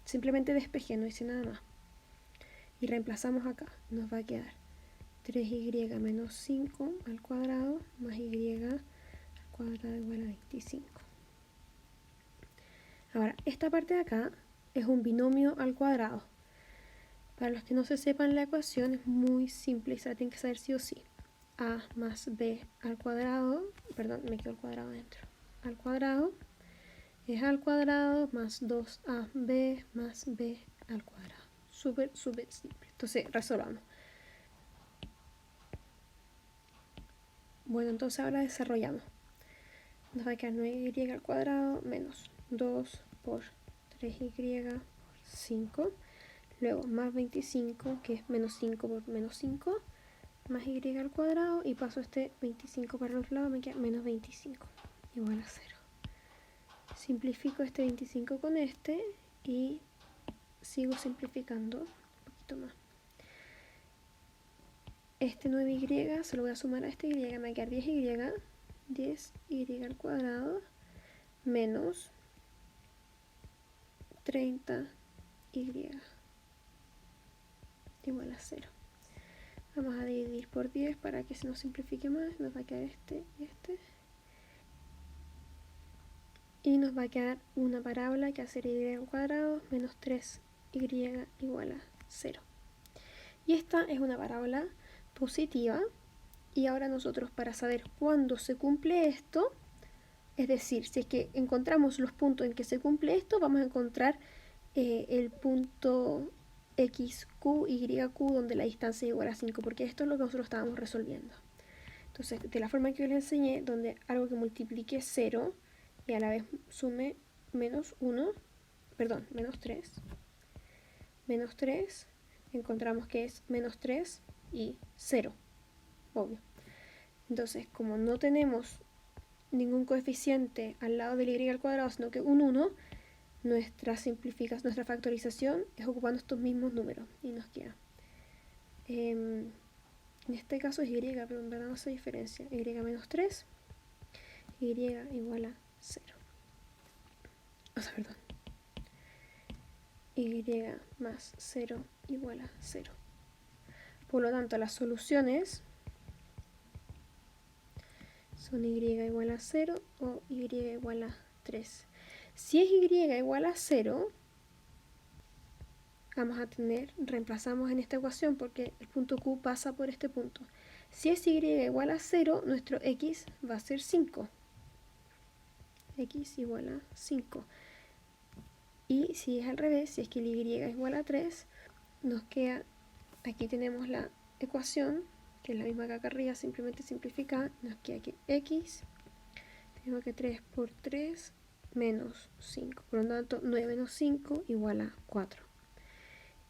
Simplemente despeje, no hice nada más. Y reemplazamos acá. Nos va a quedar 3y menos 5 al cuadrado más y al cuadrado igual a 25. Ahora, esta parte de acá es un binomio al cuadrado. Para los que no se sepan la ecuación es muy simple y se la tienen que saber sí o sí. A más b al cuadrado, perdón, me quedó el cuadrado dentro, al cuadrado es al cuadrado más 2ab más b al cuadrado. Súper simple. Entonces, resolvamos. Bueno, entonces ahora desarrollamos. Nos va a quedar 9y al cuadrado menos 2 por 3y por 5. Luego más 25, que es menos 5 por menos 5, más y al cuadrado, y paso este 25 para los lados, me queda menos 25, igual a 0. Simplifico este 25 con este y sigo simplificando un poquito más. Este 9y se lo voy a sumar a este y, me va a quedar 10y al cuadrado menos 30y igual a 0. Vamos a dividir por 10 para que se nos simplifique más. Nos va a quedar este y este. Y nos va a quedar una parábola que hace y al cuadrado menos 3y igual a 0. Y esta es una parábola positiva. Y ahora nosotros, para saber cuándo se cumple esto, es decir, si es que encontramos los puntos en que se cumple esto, vamos a encontrar el punto XQ, YQ, donde la distancia es igual a 5, porque esto es lo que nosotros estábamos resolviendo. Entonces, de la forma que yo les enseñé, donde algo que multiplique 0 y a la vez sume menos 1, perdón, menos 3, encontramos que es menos 3 y 0, obvio. Entonces, como no tenemos ningún coeficiente al lado del y al cuadrado, sino que un 1, nuestra factorización es ocupando estos mismos números y nos queda. En este caso es y, pero en verdad no se diferencia. Y menos 3, y igual a 0. O sea, perdón. Y más 0 igual a 0. Por lo tanto, las soluciones son y igual a 0 o y igual a 3. Si es y igual a 0, vamos a tener, reemplazamos en esta ecuación porque el punto Q pasa por este punto. Si es y igual a 0, nuestro x va a ser 5. X igual a 5. Y si es al revés, si es que el y es igual a 3, nos queda, aquí tenemos la ecuación, que es la misma que acá arriba, simplemente simplificada, nos queda que x, tenemos que 3 por 3 menos 5. Por lo tanto, 9 menos 5 igual a 4.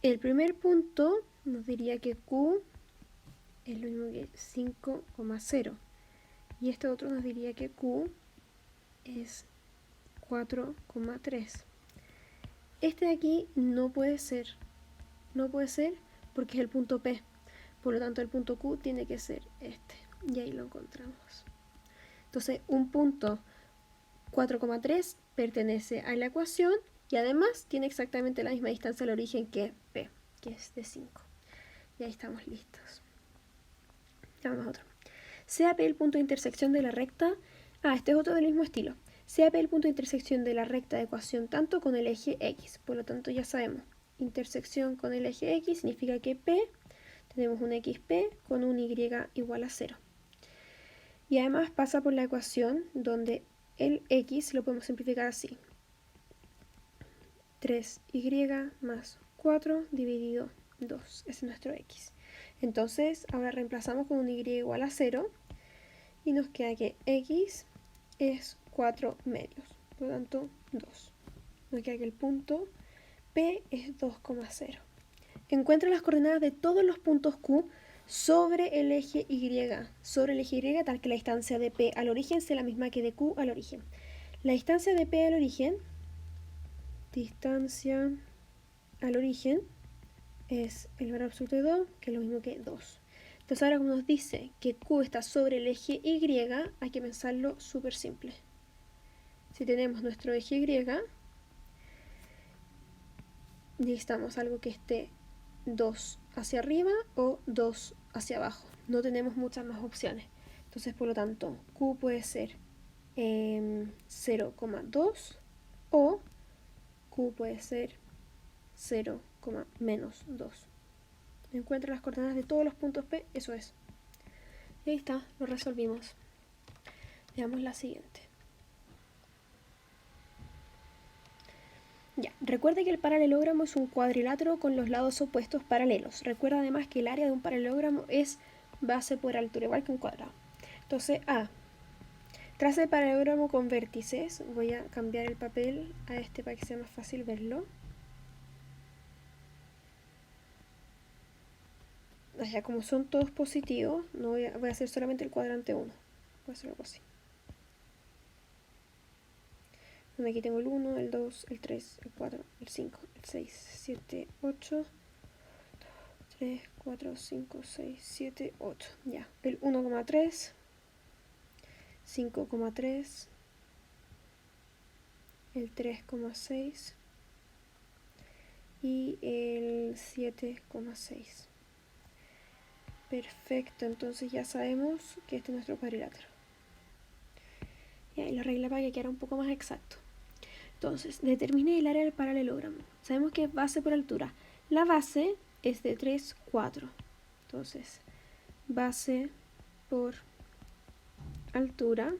El primer punto nos diría que Q es lo mismo que 5,0. Y este otro nos diría que Q es 4,3. Este de aquí no puede ser. No puede ser porque es el punto P. Por lo tanto, el punto Q tiene que ser este. Y ahí lo encontramos. Entonces, un punto 4,3 pertenece a la ecuación y además tiene exactamente la misma distancia al origen que P, que es de 5. Y ahí estamos listos. Ya vamos a otro. Sea P el punto de intersección de la recta. Este es otro del mismo estilo. Sea P el punto de intersección de la recta de ecuación tanto con el eje X. Por lo tanto, ya sabemos, intersección con el eje X significa que P, tenemos un XP con un Y igual a 0. Y además pasa por la ecuación donde el X lo podemos simplificar así. 3y más 4 dividido 2. Ese es nuestro X. Entonces, ahora reemplazamos con un Y igual a 0 y nos queda que X es 4 medios. Por lo tanto, 2. Nos queda que el punto P es 2,0. Encuentra las coordenadas de todos los puntos Q sobre el eje Y. Sobre el eje Y, tal que la distancia de P al origen sea la misma que de Q al origen. La distancia de P al origen, es el valor absoluto de 2, que es lo mismo que 2. Entonces ahora como nos dice que Q está sobre el eje Y, hay que pensarlo súper simple. Si tenemos nuestro eje Y, necesitamos algo que esté 2 hacia arriba o 2 hacia abajo. No tenemos muchas más opciones. Entonces, por lo tanto, Q puede ser 0,2 o Q puede ser 0, menos 2. Encuentra las coordenadas de todos los puntos P, eso es. Y ahí está, lo resolvimos. Veamos la siguiente. Ya, recuerda que el paralelogramo es un cuadrilátero con los lados opuestos paralelos. Recuerda además que el área de un paralelogramo es base por altura, igual que un cuadrado. Entonces, traza el paralelogramo con vértices. Voy a cambiar el papel a este para que sea más fácil verlo. Ya, como son todos positivos, no voy a hacer solamente el cuadrante 1. Voy a hacer algo así. Aquí tengo el 1, el 2, el 3, el 4, el 5, el 6, 7, 8, 3, 4, 5, 6, 7, 8. Ya, el 1,3, 5,3, el 3,6 y el 7,6. Perfecto, entonces ya sabemos que este es nuestro cuadrilátero. Y la regla para que quede un poco más exacto. Entonces, determine el área del paralelogramo. Sabemos que es base por altura. La base es de 3, 4. Entonces, base por altura.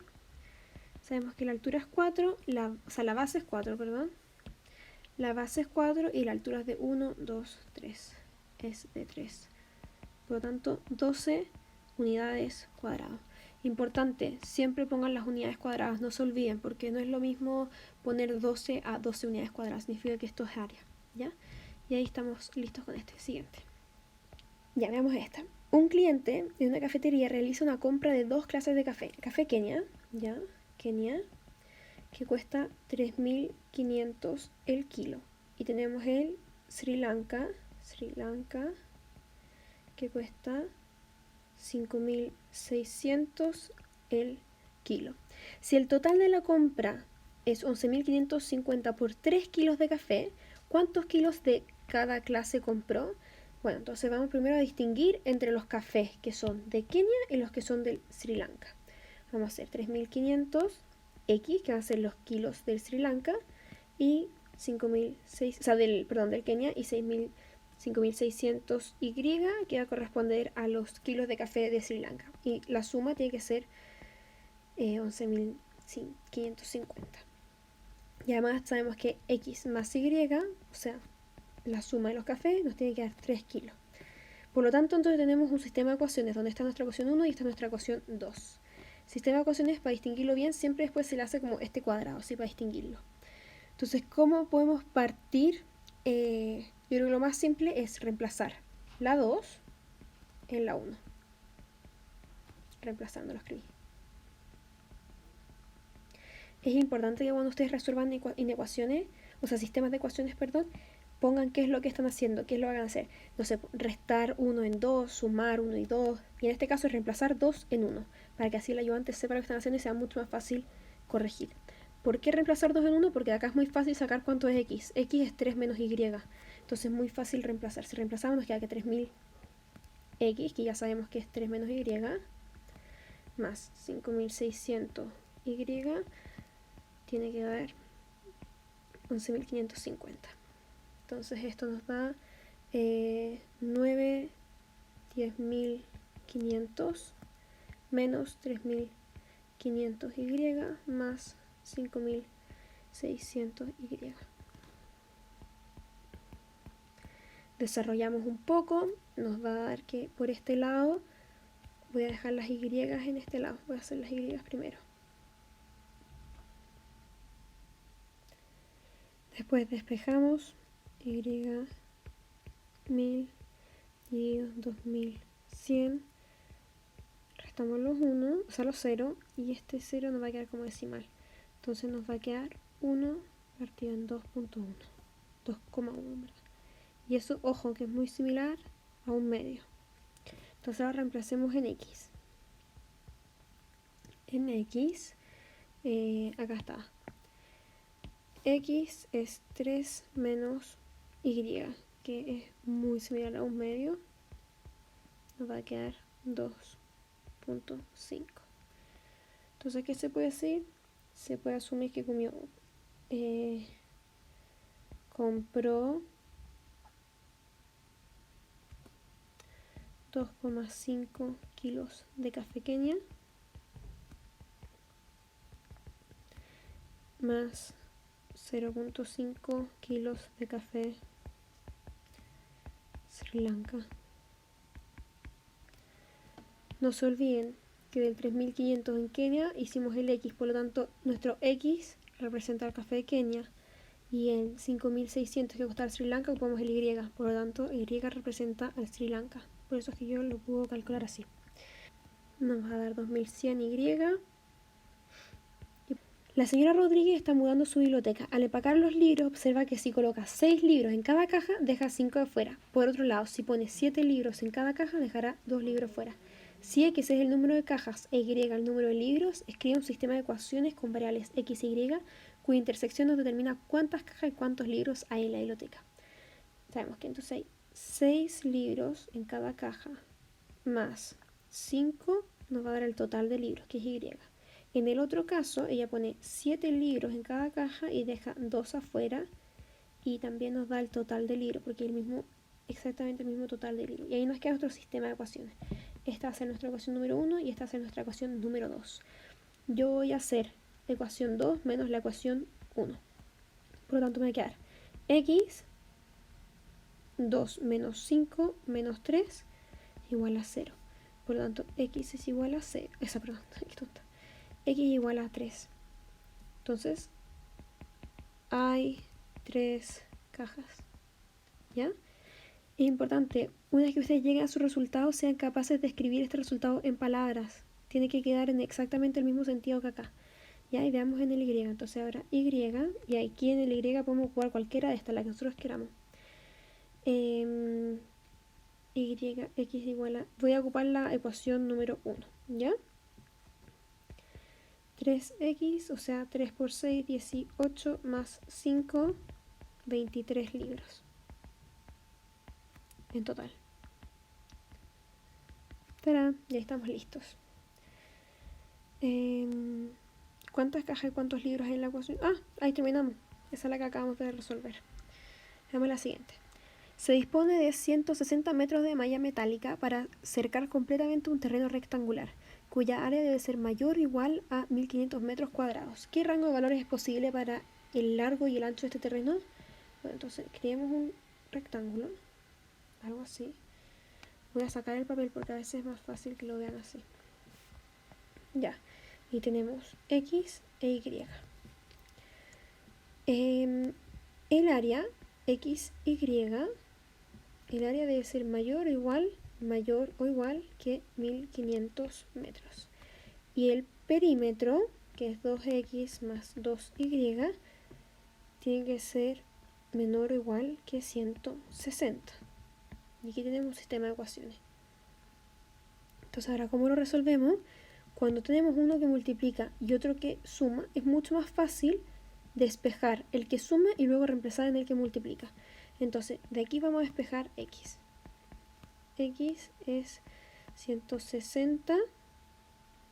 Sabemos que la altura es 4, la base es 4, perdón. La base es 4 y la altura es de 1, 2, 3. Es de 3. Por lo tanto, 12 unidades cuadradas. Importante, siempre pongan las unidades cuadradas, no se olviden, porque no es lo mismo poner 12 a 12 unidades cuadradas, significa que esto es área, ¿ya? Y ahí estamos listos con este. Siguiente. Ya, veamos esta. Un cliente de una cafetería realiza una compra de 2 clases de café. Café Kenia, ¿ya? Kenia, que cuesta 3.500 el kilo. Y tenemos el Sri Lanka, que cuesta 5.600 el kilo. Si el total de la compra es 11.550 por 3 kilos de café, ¿cuántos kilos de cada clase compró? Bueno, entonces vamos primero a distinguir entre los cafés que son de Kenia y los que son del Sri Lanka. vamos a hacer 3500 X, que van a ser los kilos del Sri Lanka, y 5006, o sea, del Kenia, y 5600 Y, que va a corresponder a los kilos de café de Sri Lanka. Y la suma tiene que ser 11.550. Y además sabemos que X más Y, o sea, la suma de los cafés, nos tiene que dar 3 kilos. Por lo tanto, entonces tenemos un sistema de ecuaciones donde está nuestra ecuación 1 y está nuestra ecuación 2. Sistema de ecuaciones, para distinguirlo bien, siempre después se le hace como este cuadrado, ¿sí? Para distinguirlo. Entonces, ¿cómo podemos partir? Yo creo que lo más simple es reemplazar la 2 en la 1. Reemplazando, lo escribí. Es importante que cuando ustedes resuelvan inecuaciones, o sea, sistemas de ecuaciones, perdón, pongan qué es lo que están haciendo, qué es lo que van a hacer. No sé, restar 1 en 2, sumar 1 y 2. Y en este caso es reemplazar 2 en 1, para que así el ayudante sepa lo que están haciendo y sea mucho más fácil corregir. ¿Por qué reemplazar 2 en 1? Porque de acá es muy fácil sacar cuánto es X. X es 3 menos Y. Entonces es muy fácil reemplazar. Si reemplazamos nos queda que 3000 X, que ya sabemos que es 3 menos Y, más 5600 Y, tiene que dar 11.550. Entonces esto nos da 9, 10.500 menos 3.500 Y más 5.600 Y. Desarrollamos un poco, nos va a dar que por este lado voy a dejar las Y en este lado, voy a hacer las Y primero. Después despejamos Y 1000 dividido 2100, restamos los 1, o sea los 0, y este 0 nos va a quedar como decimal. Entonces nos va a quedar 1 partido en 2.1, 2,1, ¿verdad? Y eso, ojo, que es muy similar a un medio. Entonces ahora reemplacemos en X. En X, acá está. X es 3 menos Y, que es muy similar a un medio. Nos va a quedar 2.5. Entonces, ¿qué se puede decir? Se puede asumir que compró 2,5 kilos de café Kenia más 0.5 kilos de café Sri Lanka. No se olviden que del 3500 en Kenia hicimos el X, por lo tanto nuestro X representa el café de Kenia, y en 5600 que costaba el Sri Lanka ocupamos el Y, por lo tanto Y representa al Sri Lanka. Por eso es que yo lo puedo calcular así. Nos va a dar 2100 Y. La señora Rodríguez está mudando su biblioteca. Al empacar los libros, observa que si coloca 6 libros en cada caja, deja 5 de fuera. Por otro lado, si pone 7 libros en cada caja, dejará 2 libros fuera. Si X es el número de cajas e Y el número de libros, escribe un sistema de ecuaciones con variables X y Y, cuya intersección nos determina cuántas cajas y cuántos libros hay en la biblioteca. Sabemos que entonces hay 6 libros en cada caja, más 5 nos va a dar el total de libros, que es Y. En el otro caso, ella pone 7 libros en cada caja y deja 2 afuera, y también nos da el total de libros, porque es exactamente el mismo total de libros. Y ahí nos queda nuestro sistema de ecuaciones. Esta va a ser nuestra ecuación número 1 y esta va a ser nuestra ecuación número 2. Yo voy a hacer la ecuación 2 menos la ecuación 1. Por lo tanto, me va a quedar X 2 menos 5 menos 3 igual a 0. Por lo tanto, X es igual a 0. Perdón, qué tonta. X igual a 3. Entonces, hay 3 cajas. ¿Ya? Es importante, una vez que ustedes lleguen a su resultado, sean capaces de escribir este resultado en palabras. Tiene que quedar en exactamente el mismo sentido que acá. ¿Ya? Y veamos en el Y. Entonces ahora Y, y aquí en el Y podemos ocupar cualquiera de estas, la que nosotros queramos. Y, X igual a... Voy a ocupar la ecuación número 1. ¿Ya? 3x, o sea, 3 por 6, 18, más 5, 23 libros en total. ¡Tarán! Ya estamos listos. ¿Cuántas cajas y cuántos libros hay en la ecuación? Ah, ahí terminamos. Esa es la que acabamos de resolver. Veamos la siguiente. Se dispone de 160 metros de malla metálica para cercar completamente un terreno rectangular, cuya área debe ser mayor o igual a 1500 metros cuadrados. ¿Qué rango de valores es posible para el largo y el ancho de este terreno? Bueno, entonces creemos un rectángulo, algo así. Voy a sacar el papel porque a veces es más fácil que lo vean así. Ya, y tenemos X e Y. El área XY, el área debe ser mayor o igual que 1500 metros. Y el perímetro, que es 2x más 2y, tiene que ser menor o igual que 160. Y aquí tenemos un sistema de ecuaciones. Entonces ahora, ¿cómo lo resolvemos? Cuando tenemos uno que multiplica y otro que suma, es mucho más fácil despejar el que suma y luego reemplazar en el que multiplica. Entonces, de aquí vamos a despejar x. X es 160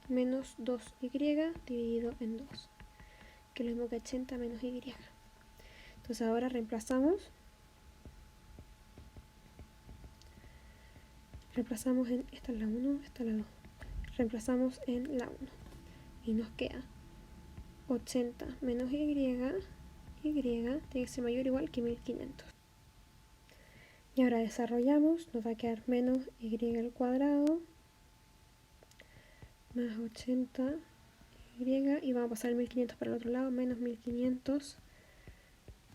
menos 2y dividido en 2, que es lo mismo que 80 menos y. Entonces ahora reemplazamos en, esta es la 1, esta es la 2. Reemplazamos en la 1 y nos queda 80 menos y tiene que ser mayor o igual que 1500. Y ahora desarrollamos, nos va a quedar menos y al cuadrado más 80 y vamos a pasar el 1500 para el otro lado, menos 1500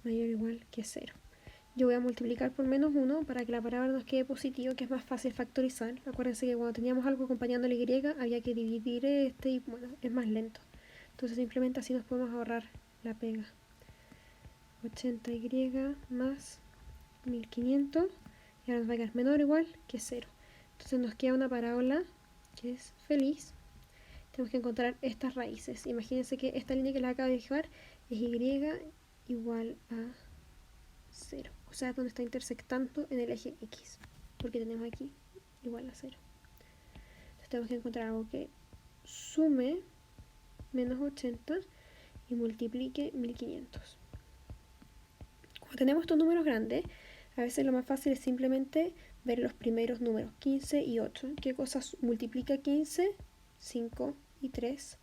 mayor o igual que 0. Yo voy a multiplicar por menos 1 para que la palabra nos quede positivo, que es más fácil factorizar. Acuérdense que cuando teníamos algo acompañando la y había que dividir y bueno, es más lento. Entonces simplemente así nos podemos ahorrar la pega. 80y más 1500 y ahora nos va a quedar menor o igual que 0. Entonces nos queda una parábola que es feliz. Tenemos que encontrar estas raíces. Imagínense que esta línea que les acabo de dibujar es y igual a 0. O sea, donde está intersectando en el eje X. Porque tenemos aquí igual a 0. Entonces tenemos que encontrar algo que sume menos 80 y multiplique 1500. Como tenemos estos números grandes, a veces lo más fácil es simplemente ver los primeros números, 15 y 8. ¿Qué cosas multiplica 15? 5 y 3.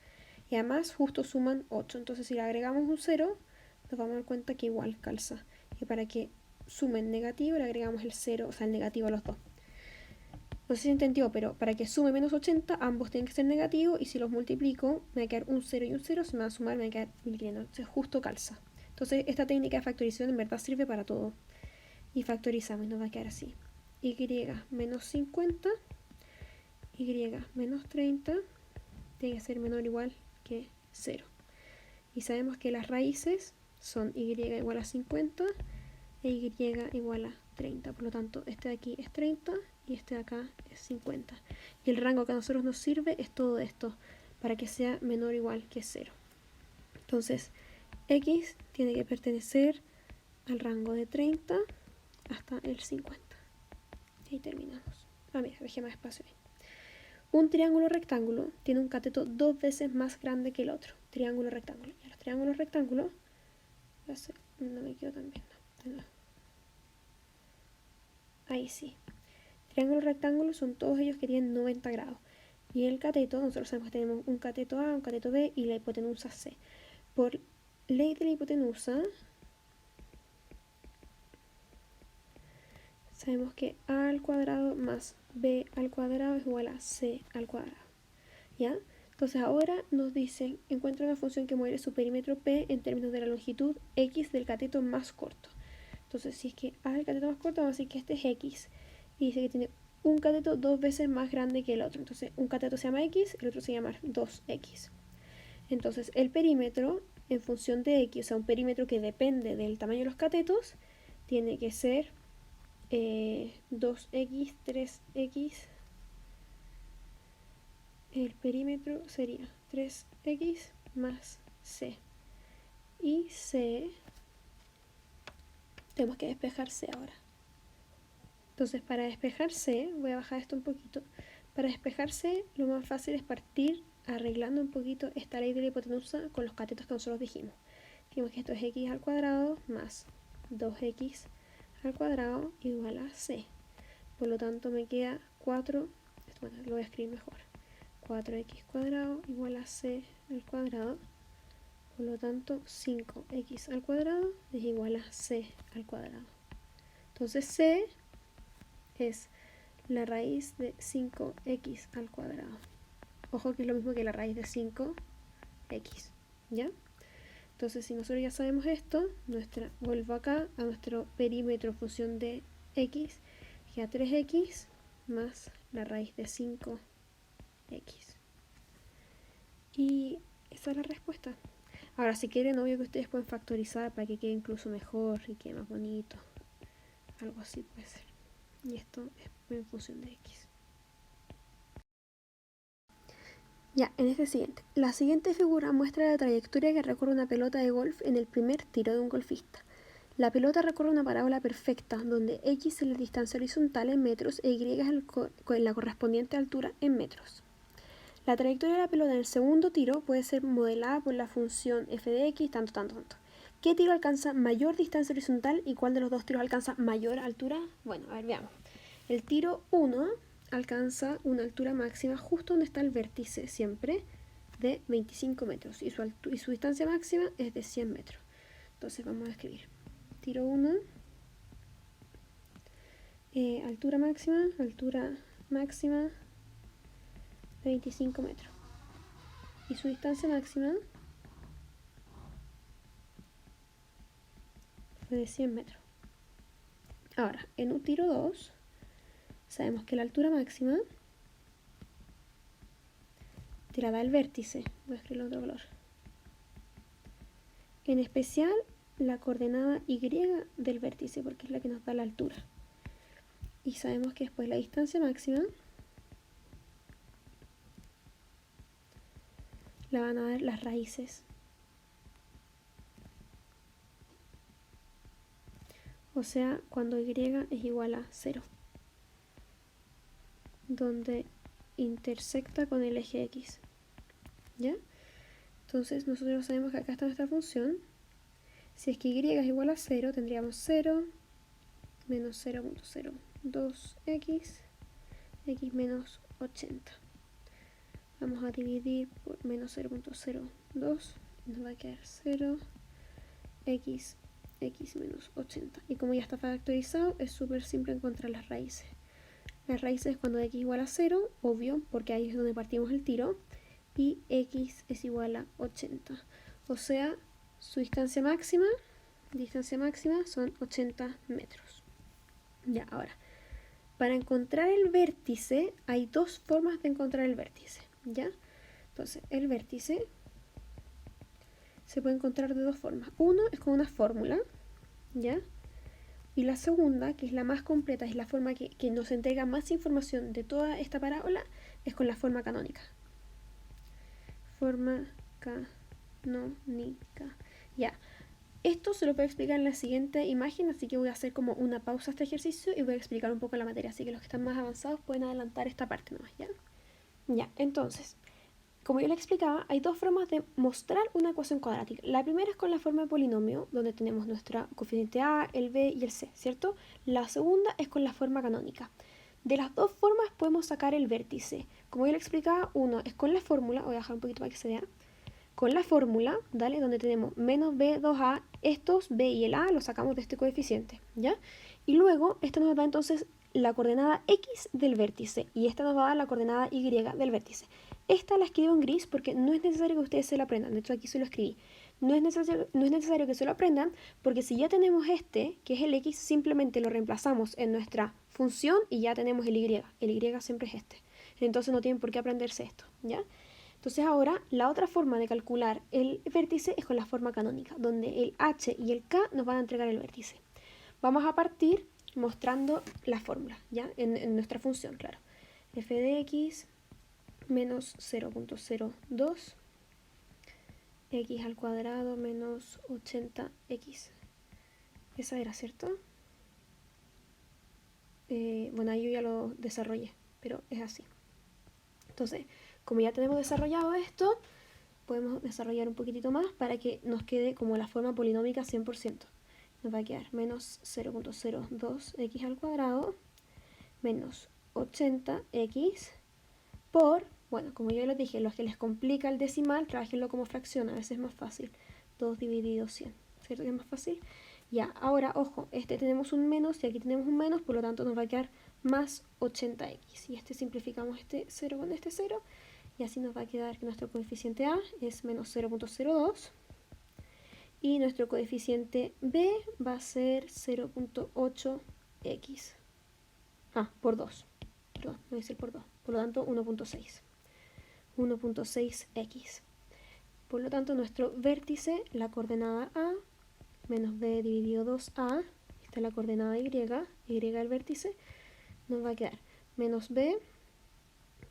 Y además justo suman 8. Entonces si le agregamos un 0, nos vamos a dar cuenta que igual calza. Y para que sumen negativo, le agregamos el 0, o sea, el negativo a los dos. No sé si entendió, pero para que sume menos 80, ambos tienen que ser negativos. Y si los multiplico, me va a quedar un 0 y un 0. Se me va a sumar, me va a quedar 1500. Entonces justo calza. Entonces esta técnica de factorización en verdad sirve para todo. Y factorizamos y nos va a quedar así. Y menos 50, y menos 30, tiene que ser menor o igual que 0. Y sabemos que las raíces son y igual a 50 e y igual a 30. Por lo tanto, este de aquí es 30 y este de acá es 50. Y el rango que a nosotros nos sirve es todo esto, para que sea menor o igual que 0. Entonces, x tiene que pertenecer al rango de 30 hasta el 50. Y ahí terminamos. Mira, dejé más espacio ahí. Un triángulo rectángulo tiene un cateto 2 veces más grande que el otro. Triángulo rectángulo. Y a los triángulos rectángulos, no me quedo tan bien, no. Ahí sí. Triángulos rectángulos son todos ellos que tienen 90 grados. Y el cateto, nosotros sabemos que tenemos un cateto A, un cateto B y la hipotenusa C. Por ley de la hipotenusa, sabemos que a al cuadrado más b al cuadrado es igual a c al cuadrado. ¿Ya? Entonces ahora nos dicen, encuentra una función que mueve su perímetro p en términos de la longitud x del cateto más corto. Entonces si es que a es el cateto más corto, vamos a decir que este es x. Y dice que tiene un cateto 2 veces más grande que el otro. Entonces un cateto se llama x, el otro se llama 2x. Entonces el perímetro en función de x, o sea un perímetro que depende del tamaño de los catetos, tiene que ser 2x, 3x. El perímetro sería 3x más c. Y c, tenemos que despejar c ahora. Entonces para despejar c, voy a bajar esto un poquito. Para despejar c, lo más fácil es partir arreglando un poquito esta ley de la hipotenusa con los catetos que nosotros dijimos. Dijimos que esto es x al cuadrado más 2x al cuadrado igual a c. Por lo tanto me queda 4, bueno, lo voy a escribir mejor. 4x cuadrado igual a c al cuadrado. Por lo tanto 5x al cuadrado es igual a c al cuadrado. Entonces c es la raíz de 5x al cuadrado. Ojo que es lo mismo que la raíz de 5x, ¿ya? Entonces si nosotros ya sabemos esto, vuelvo acá a nuestro perímetro función de x, que a 3x más la raíz de 5x. Y esa es la respuesta. Ahora, si quieren, obvio que ustedes pueden factorizar para que quede incluso mejor y quede más bonito. Algo así puede ser. Y esto es en función de x. Ya, la siguiente figura muestra la trayectoria que recorre una pelota de golf en el primer tiro de un golfista. La pelota recorre una parábola perfecta, donde x es la distancia horizontal en metros e y es la correspondiente altura en metros. La trayectoria de la pelota en el segundo tiro puede ser modelada por la función f de x, tanto. ¿Qué tiro alcanza mayor distancia horizontal y cuál de los dos tiros alcanza mayor altura? Bueno, a ver, veamos. El tiro 1 alcanza una altura máxima justo donde está el vértice, siempre, de 25 metros. Y su distancia máxima es de 100 metros. Entonces vamos a escribir. Tiro 1, altura máxima de 25 metros. Y su distancia máxima fue de 100 metros. Ahora, en un tiro 2, sabemos que la altura máxima te la da el vértice. Voy a escribir otro color. En especial la coordenada y del vértice, porque es la que nos da la altura. Y sabemos que después la distancia máxima la van a dar las raíces. O sea, cuando y es igual a 0. Donde intersecta con el eje x. ¿Ya? Entonces nosotros sabemos que acá está nuestra función. Si es que y es igual a 0, tendríamos 0 menos 0.02x, x menos 80. Vamos a dividir por menos 0.02, nos va a quedar 0, x menos 80. Y como ya está factorizado, es súper simple encontrar las raíces. Las raíces es cuando x igual a 0, obvio, porque ahí es donde partimos el tiro, y x es igual a 80. O sea, su distancia máxima son 80 metros. Ya, ahora, para encontrar el vértice, hay dos formas de encontrar el vértice, ¿ya? Entonces, el vértice se puede encontrar de dos formas. Uno es con una fórmula, ¿ya? Y la segunda, que es la más completa, es la forma que nos entrega más información de toda esta parábola, es con la forma canónica. Forma canónica. Ya. Esto se lo voy a explicar en la siguiente imagen, así que voy a hacer como una pausa a este ejercicio y voy a explicar un poco la materia. Así que los que están más avanzados pueden adelantar esta parte nomás, ¿ya? Ya, entonces, como yo le explicaba, hay dos formas de mostrar una ecuación cuadrática. La primera es con la forma de polinomio, donde tenemos nuestra coeficiente a, el b y el c, ¿cierto? La segunda es con la forma canónica. De las dos formas podemos sacar el vértice. Como yo le explicaba, uno es con la fórmula, voy a dejar un poquito para que se vea, con la fórmula, ¿vale? Donde tenemos menos b2a, estos b y el a los sacamos de este coeficiente, ¿ya? Y luego, esto nos da entonces la coordenada x del vértice y esta nos va a dar la coordenada y del vértice. Esta la escribo en gris porque no es necesario que ustedes se la aprendan, de hecho aquí se lo escribí. No es necesario que se lo aprendan porque si ya tenemos este, que es el x, simplemente lo reemplazamos en nuestra función y ya tenemos el y. El y siempre es este. Entonces no tienen por qué aprenderse esto, ¿ya? Entonces ahora la otra forma de calcular el vértice es con la forma canónica, donde el h y el k nos van a entregar el vértice. Vamos a partir mostrando la fórmula, ¿ya? En nuestra función, claro. F de x menos 0.02 x al cuadrado menos 80x. Esa era, ¿cierto? Bueno, ahí yo ya lo desarrollé, pero es así. Entonces, como ya tenemos desarrollado esto, podemos desarrollar un poquitito más para que nos quede como la forma polinómica 100%. Nos va a quedar menos 0.02x al cuadrado menos 80x por, bueno, como yo les dije, los que les complica el decimal, trabajenlo como fracción, a veces es más fácil. 2 dividido 100, ¿cierto que es más fácil? Ya, ahora, ojo, tenemos un menos y aquí tenemos un menos, por lo tanto nos va a quedar más 80x. Y simplificamos este 0 con este 0, y así nos va a quedar que nuestro coeficiente A es menos 0.02 y nuestro coeficiente B va a ser 0.8x. Por 2. Perdón, no voy a decir por 2. Por lo tanto, 1.6. 1.6x. Por lo tanto, nuestro vértice, la coordenada A, menos B dividido 2A, esta es la coordenada Y, Y el vértice, nos va a quedar menos B,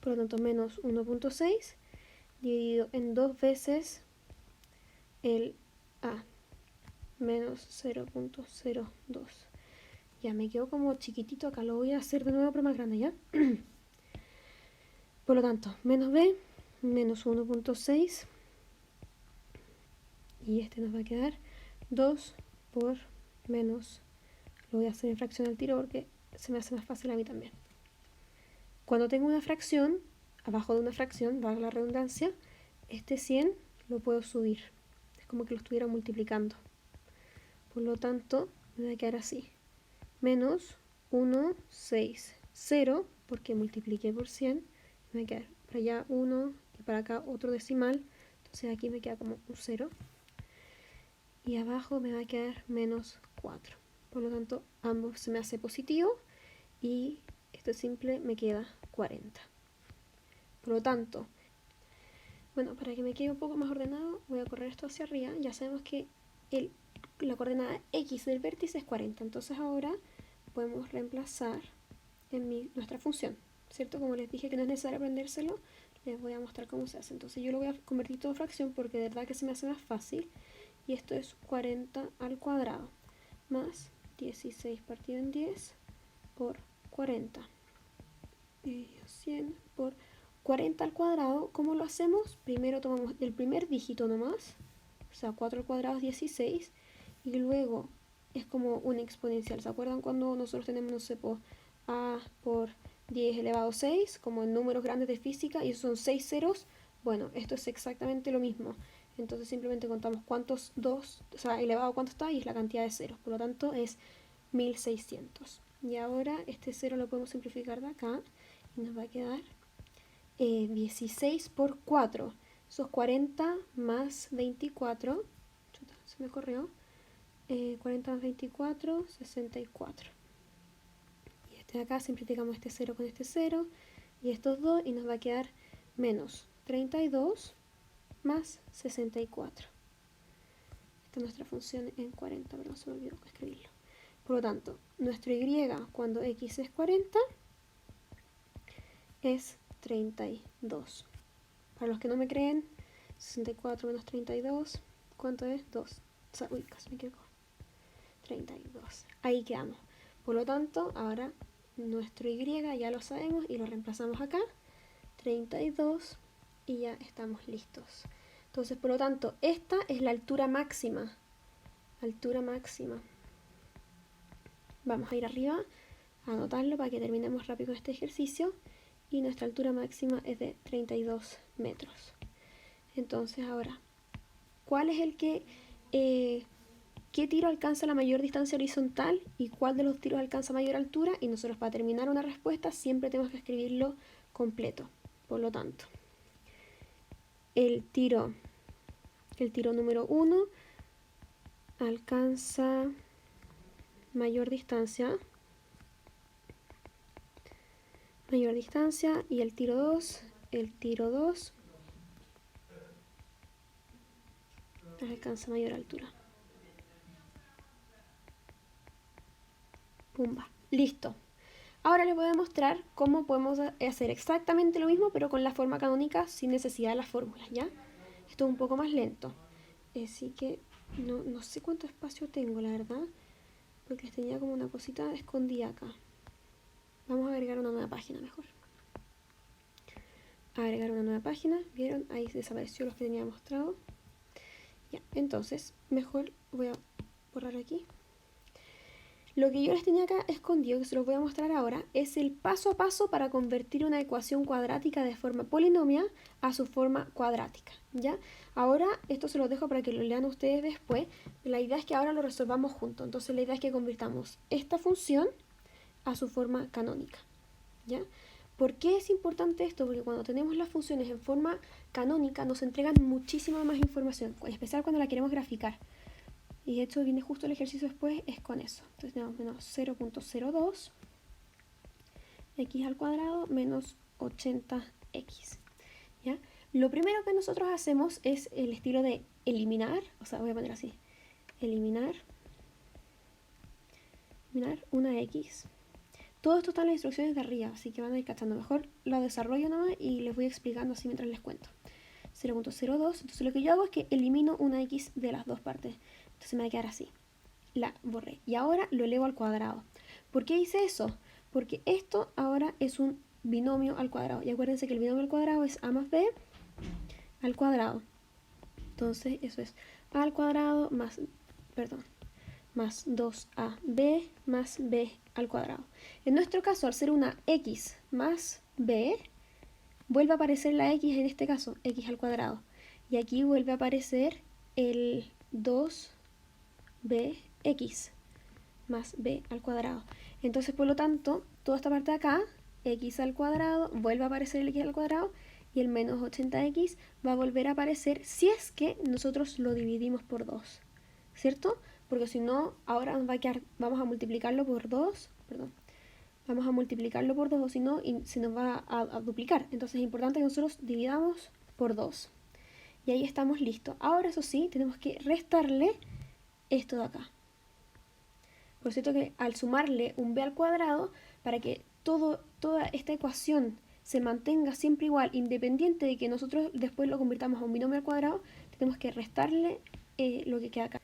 por lo tanto menos 1.6, dividido en 2 veces el A, menos 0.02. Ya me quedo como chiquitito acá, lo voy a hacer de nuevo pero más grande, ¿ya? Por lo tanto, menos B, menos 1.6, y nos va a quedar 2 por menos, lo voy a hacer en fracción al tiro porque se me hace más fácil a mí también. Cuando tengo una fracción, abajo de una fracción, valga la redundancia, este 100 lo puedo subir. Es como que lo estuviera multiplicando. Por lo tanto, me va a quedar así. Menos 1, 6, 0, porque multipliqué por 100. Me va a quedar para allá 1 y para acá otro decimal. Entonces aquí me queda como un 0. Y abajo me va a quedar menos 4. Por lo tanto, ambos se me hace positivo y esto simple me queda 40. Por lo tanto, bueno, para que me quede un poco más ordenado, voy a correr esto hacia arriba. Ya sabemos que la coordenada x del vértice es 40. Entonces ahora podemos reemplazar en nuestra función, ¿cierto? Como les dije que no es necesario aprendérselo, les voy a mostrar cómo se hace. Entonces yo lo voy a convertir todo en fracción porque de verdad que se me hace más fácil. Y esto es 40 al cuadrado más 16 partido en 10 por 40. 100 por 40 al cuadrado. ¿Cómo lo hacemos? Primero tomamos el primer dígito nomás, o sea, 4 al cuadrado es 16, y luego es como una exponencial. ¿Se acuerdan cuando nosotros tenemos, no sé, a por 10 elevado a 6, como en números grandes de física, y esos son 6 ceros? Bueno, esto es exactamente lo mismo. Entonces simplemente contamos cuántos 2, o sea, elevado a cuánto está, y es la cantidad de ceros. Por lo tanto, es 1600. Y ahora este 0 lo podemos simplificar de acá, y nos va a quedar 16 por 4. Eso es 40 más 24. Chuta, se me corrió. 40 más 24, 64. Y de acá simplificamos este 0 con este 0 y estos 2, y nos va a quedar menos 32 más 64. Esta es nuestra función en 40, pero no se me olvidó escribirlo. Por lo tanto, nuestro y cuando x es 40 es 32. Para los que no me creen, 64 menos 32, ¿cuánto es? 2. O sea, uy, casi me equivoco. 32. Ahí quedamos. Por lo tanto, ahora nuestro y ya lo sabemos y lo reemplazamos acá. 32 y ya estamos listos. Entonces, por lo tanto, esta es la altura máxima. Altura máxima. Vamos a ir arriba a anotarlo para que terminemos rápido este ejercicio. Y nuestra altura máxima es de 32 metros. Entonces ahora, ¿cuál es qué tiro alcanza la mayor distancia horizontal y cuál de los tiros alcanza mayor altura? Y nosotros, para terminar una respuesta, siempre tenemos que escribirlo completo. Por lo tanto, el tiro número 1 alcanza mayor distancia, y el tiro 2 alcanza mayor altura. Pumba, listo. Ahora les voy a mostrar cómo podemos hacer exactamente lo mismo, pero con la forma canónica sin necesidad de las fórmulas, ¿ya? Esto es un poco más lento, así que no sé cuánto espacio tengo, la verdad, porque les tenía como una cosita escondida acá. Vamos a agregar una nueva página mejor. agregar una nueva página. ¿Vieron? Ahí desapareció los que tenía mostrado. Ya, entonces, mejor voy a borrar aquí. Lo que yo les tenía acá escondido, que se los voy a mostrar ahora, es el paso a paso para convertir una ecuación cuadrática de forma polinomial a su forma cuadrática, ¿ya? Ahora, esto se los dejo para que lo lean ustedes después. La idea es que ahora lo resolvamos juntos. Entonces, la idea es que convirtamos esta función a su forma canónica, ¿ya? ¿Por qué es importante esto? Porque cuando tenemos las funciones en forma canónica nos entregan muchísima más información, en especial cuando la queremos graficar. Y de hecho viene justo el ejercicio después, es con eso. Entonces tenemos menos 0.02 x al cuadrado menos 80x. ¿Ya? Lo primero que nosotros hacemos es el estilo de eliminar, o sea, voy a poner así, eliminar una x. Todo esto está en las instrucciones de arriba, así que van a ir cachando. Mejor lo desarrollo nomás y les voy explicando así mientras les cuento. 0.02, entonces lo que yo hago es que elimino una x de las dos partes. Entonces me va a quedar así. La borré. Y ahora lo elevo al cuadrado. ¿Por qué hice eso? Porque esto ahora es un binomio al cuadrado. Y acuérdense que el binomio al cuadrado es a más b al cuadrado. Entonces eso es a al cuadrado más, más 2ab más b al cuadrado. En nuestro caso, al ser una x más b, vuelve a aparecer la x en este caso, x al cuadrado. Y aquí vuelve a aparecer el 2bx más b al cuadrado. Entonces, por lo tanto, toda esta parte de acá, x al cuadrado, vuelve a aparecer el x al cuadrado, y el menos 80x va a volver a aparecer si es que nosotros lo dividimos por 2, ¿cierto? Porque si no, ahora nos va a quedar, vamos a multiplicarlo por 2, vamos a multiplicarlo por 2, o si no, se nos va a duplicar. Entonces es importante que nosotros dividamos por 2. Y ahí estamos listos. Ahora, eso sí, tenemos que restarle esto de acá. Por cierto que al sumarle un b al cuadrado, para que toda esta ecuación se mantenga siempre igual, independiente de que nosotros después lo convirtamos a un binomio al cuadrado, tenemos que restarle lo que queda acá.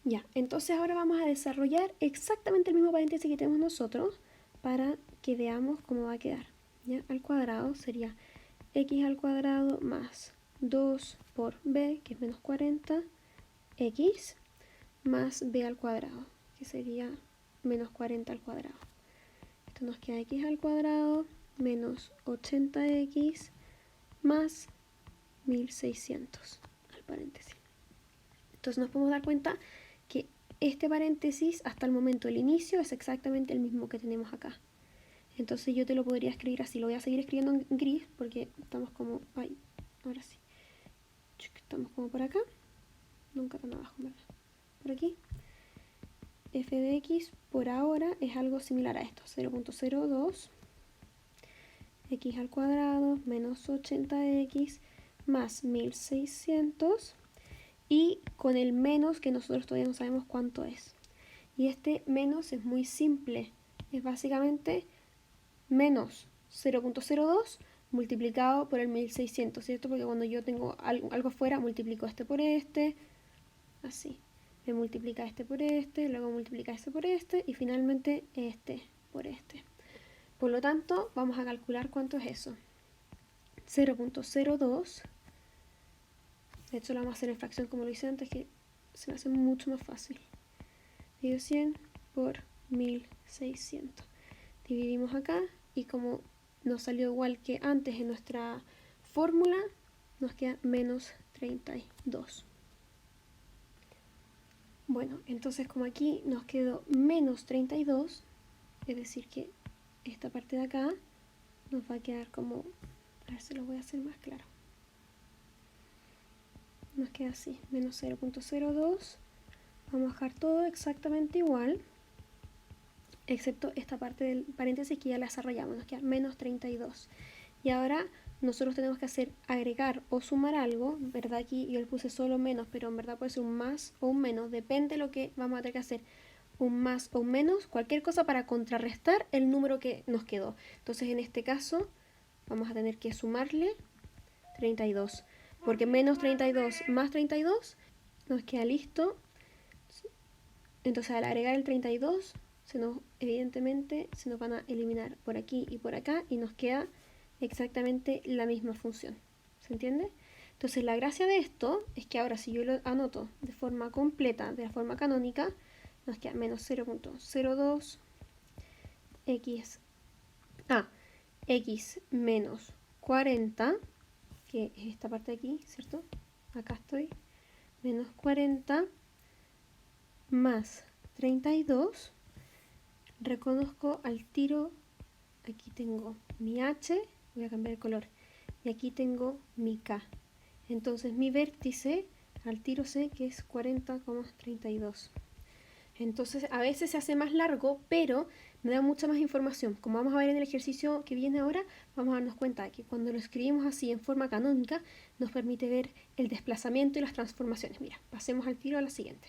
Ya, entonces ahora vamos a desarrollar exactamente el mismo paréntesis que tenemos nosotros para que veamos cómo va a quedar. ¿Ya? Al cuadrado sería x al cuadrado más 2 por b, que es menos 40, x más b al cuadrado, que sería menos 40 al cuadrado. Esto nos queda x al cuadrado menos 80x más 1600 al paréntesis. Entonces nos podemos dar cuenta que este paréntesis hasta el momento del inicio es exactamente el mismo que tenemos acá. Entonces yo te lo podría escribir así. Lo voy a seguir escribiendo en gris porque estamos como... Ay, ahora sí. Estamos como por acá. Nunca tan abajo, ¿verdad? Por aquí. F de x por ahora es algo similar a esto. 0.02 x al cuadrado menos 80x más 1600. Y con el menos que nosotros todavía no sabemos cuánto es. Y este menos es muy simple. Es básicamente menos 0.02 multiplicado por el 1600, ¿cierto? Porque cuando yo tengo algo fuera, multiplico este por este, así. Me multiplica este por este, luego multiplica este por este y finalmente este por este. Por lo tanto, vamos a calcular cuánto es eso. 0.02. De hecho, lo vamos a hacer en fracción como lo hice antes, que se me hace mucho más fácil. Divido 100 por 1600. Dividimos acá y como nos salió igual que antes en nuestra fórmula, nos queda menos 32. Bueno, entonces como aquí nos quedó menos 32, es decir que esta parte de acá nos va a quedar como... A ver si lo voy a hacer más claro. Nos queda así, menos 0.02. Vamos a dejar todo exactamente igual, excepto esta parte del paréntesis que ya la desarrollamos, nos queda menos 32. Y ahora nosotros tenemos que hacer agregar o sumar algo, ¿verdad? Aquí yo le puse solo menos, pero en verdad puede ser un más o un menos, depende de lo que vamos a tener que hacer. Un más o un menos, cualquier cosa para contrarrestar el número que nos quedó. Entonces en este caso vamos a tener que sumarle 32, porque menos 32 más 32 nos queda listo. Entonces al agregar el 32, evidentemente se nos van a eliminar por aquí y por acá y nos queda exactamente la misma función. ¿Se entiende? Entonces la gracia de esto es que ahora si yo lo anoto de forma completa, de la forma canónica, nos queda menos 0.02 x, x menos 40, que es esta parte de aquí, ¿cierto? Acá estoy, menos 40 más 32, reconozco al tiro, aquí tengo mi h, voy a cambiar el color, y aquí tengo mi k. Entonces mi vértice al tiro sé que es 40,32. Entonces a veces se hace más largo, pero me da mucha más información. Como vamos a ver en el ejercicio que viene ahora, vamos a darnos cuenta de que cuando lo escribimos así en forma canónica, nos permite ver el desplazamiento y las transformaciones. Mira, pasemos al tiro a la siguiente.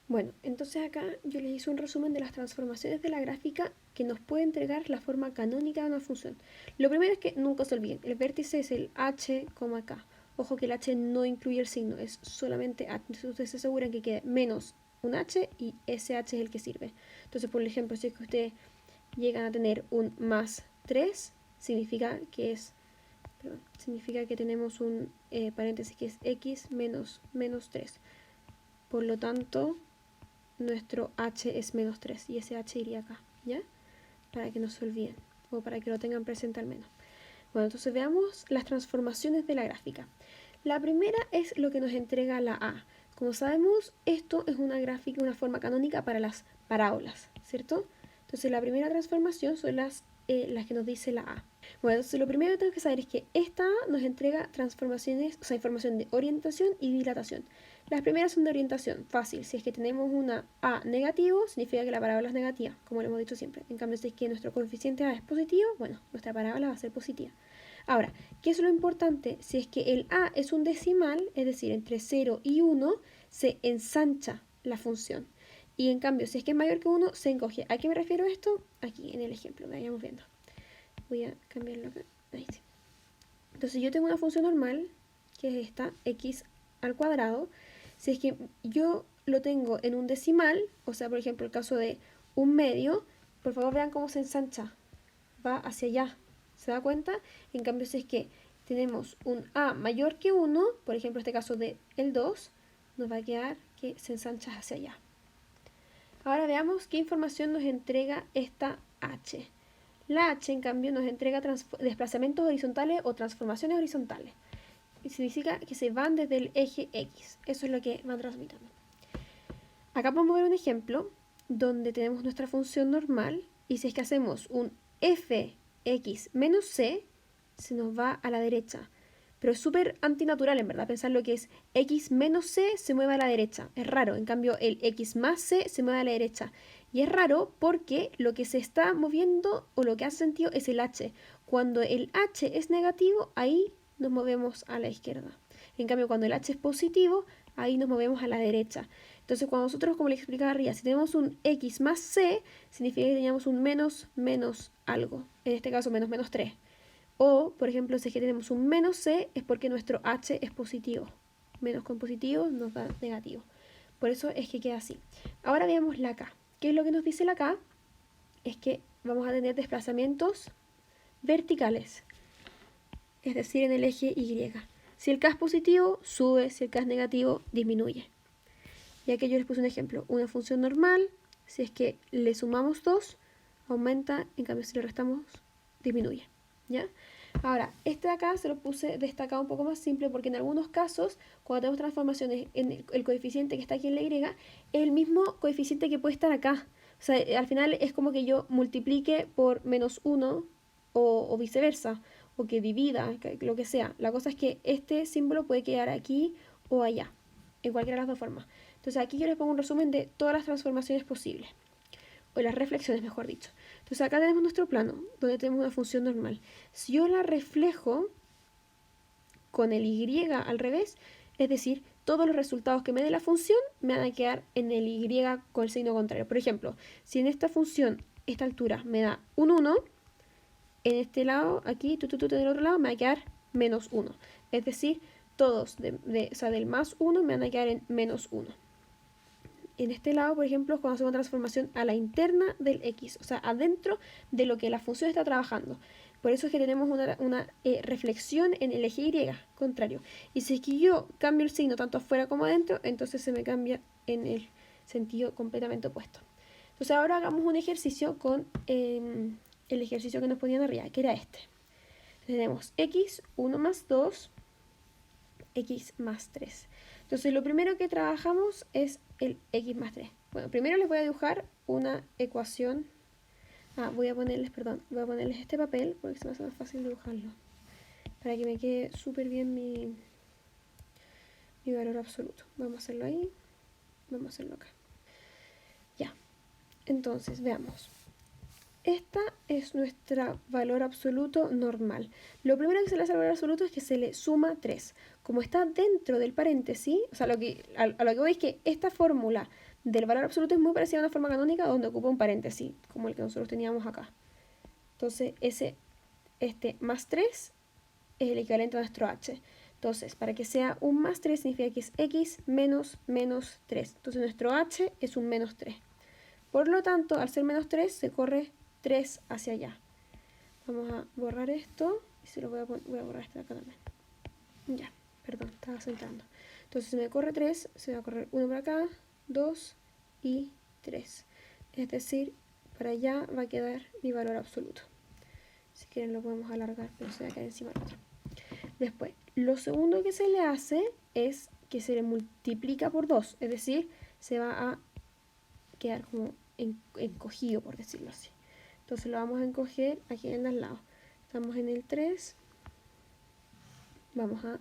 Bueno, entonces acá yo les hice un resumen de las transformaciones de la gráfica que nos puede entregar la forma canónica de una función. Lo primero es que nunca se olviden, el vértice es el h, k. Ojo que el h no incluye el signo, es solamente h. Entonces ustedes se aseguran que quede menos un h y ese h es el que sirve. Entonces, por ejemplo, si es que ustedes llegan a tener un más 3, significa que tenemos un paréntesis que es x menos 3. Por lo tanto, nuestro h es menos 3 y ese h iría acá, ¿ya? Para que no se olviden o para que lo tengan presente al menos. Bueno, entonces veamos las transformaciones de la gráfica. La primera es lo que nos entrega la a. Como sabemos, esto es una gráfica, una forma canónica para las parábolas, ¿cierto? Entonces la primera transformación son las que nos dice la a. Bueno, entonces lo primero que tenemos que saber es que esta a nos entrega transformaciones, o sea, información de orientación y dilatación. Las primeras son de orientación, fácil. Si es que tenemos una a negativo, significa que la parábola es negativa, como lo hemos dicho siempre. En cambio, si es que nuestro coeficiente a es positivo, bueno, nuestra parábola va a ser positiva. Ahora, ¿qué es lo importante? Si es que el a es un decimal, es decir, entre 0 y 1, se ensancha la función. Y en cambio, si es que es mayor que 1, se encoge. ¿A qué me refiero esto? Aquí, en el ejemplo, vayamos viendo. Voy a cambiarlo acá. Ahí sí. Entonces yo tengo una función normal, que es esta, x al cuadrado. Si es que yo lo tengo en un decimal, o sea, por ejemplo, el caso de un medio, por favor vean cómo se ensancha. Va hacia allá. ¿Se da cuenta? En cambio, si es que tenemos un a mayor que 1, por ejemplo, este caso de el 2, nos va a quedar que se ensancha hacia allá. Ahora veamos qué información nos entrega esta h. La h, en cambio, nos entrega desplazamientos horizontales o transformaciones horizontales. Y significa que se van desde el eje X. Eso es lo que van transmitiendo. Acá podemos ver un ejemplo donde tenemos nuestra función normal y si es que hacemos un fx menos c, se nos va a la derecha. Pero es súper antinatural, en verdad, pensar lo que es x menos c se mueve a la derecha. Es raro, en cambio el x más c se mueve a la derecha. Y es raro porque lo que se está moviendo o lo que hace sentido es el h. Cuando el h es negativo, ahí nos movemos a la izquierda. En cambio, cuando el h es positivo, ahí nos movemos a la derecha. Entonces, cuando nosotros, como les explicaba arriba, si tenemos un x más c, significa que teníamos un menos algo. En este caso, menos 3. O, por ejemplo, si es que tenemos un menos c, es porque nuestro h es positivo. Menos con positivo nos da negativo. Por eso es que queda así. Ahora veamos la k. ¿Qué es lo que nos dice la k? Es que vamos a tener desplazamientos verticales. Es decir, en el eje y. Si el k es positivo, sube. Si el k es negativo, disminuye. Y aquí yo les puse un ejemplo. Una función normal, si es que le sumamos 2, aumenta. En cambio, si le restamos, disminuye. ¿Ya? Ahora, este de acá se lo puse destacado un poco más simple porque en algunos casos, cuando tenemos transformaciones en el coeficiente que está aquí en la y, es el mismo coeficiente que puede estar acá. O sea, al final es como que yo multiplique por menos 1 o viceversa, o que divida, lo que sea. La cosa es que este símbolo puede quedar aquí o allá, en cualquiera de las dos formas. Entonces aquí yo les pongo un resumen de todas las transformaciones posibles, o las reflexiones mejor dicho. Entonces acá tenemos nuestro plano, donde tenemos una función normal. Si yo la reflejo con el y al revés, es decir, todos los resultados que me dé la función me van a quedar en el y con el signo contrario. Por ejemplo, si en esta función, esta altura me da un 1, en este lado, aquí, en el otro lado, me va a quedar menos 1. Es decir, todos o sea, del más 1 me van a quedar en menos 1. En este lado, por ejemplo, es cuando hacemos una transformación a la interna del x, o sea, adentro de lo que la función está trabajando. Por eso es que tenemos una reflexión en el eje Y, contrario. Y si es que yo cambio el signo tanto afuera como adentro, entonces se me cambia en el sentido completamente opuesto. Entonces ahora hagamos un ejercicio con el ejercicio que nos ponían arriba, que era este. Tenemos x, 1 más 2, x más 3. Entonces lo primero que trabajamos es el x más 3. Bueno, primero les voy a dibujar una ecuación. Voy a ponerles este papel porque se me hace más fácil dibujarlo. Para que me quede súper bien mi valor absoluto. Vamos a hacerlo ahí. Vamos a hacerlo acá. Ya. Entonces, veamos. Esta es nuestro valor absoluto normal. Lo primero que se le hace al valor absoluto es que se le suma 3. Como está dentro del paréntesis, o sea, a lo que voy es que esta fórmula del valor absoluto es muy parecida a una forma canónica donde ocupa un paréntesis, como el que nosotros teníamos acá. Entonces, este más 3 es el equivalente a nuestro h. Entonces, para que sea un más 3 significa que es x menos 3. Entonces, nuestro h es un menos 3. Por lo tanto, al ser menos 3, se corre 3 hacia allá. Vamos a borrar esto y se lo voy a borrar este de acá también. Ya, perdón, estaba sentando. Entonces, se me corre 3, se va a correr 1 para acá, 2 y 3. Es decir, para allá va a quedar mi valor absoluto. Si quieren lo podemos alargar, pero se va a quedar encima del otro. Después, lo segundo que se le hace es que se le multiplica por 2, es decir, se va a quedar como encogido, por decirlo así. Entonces lo vamos a encoger aquí en el lado. Estamos en el 3. Vamos a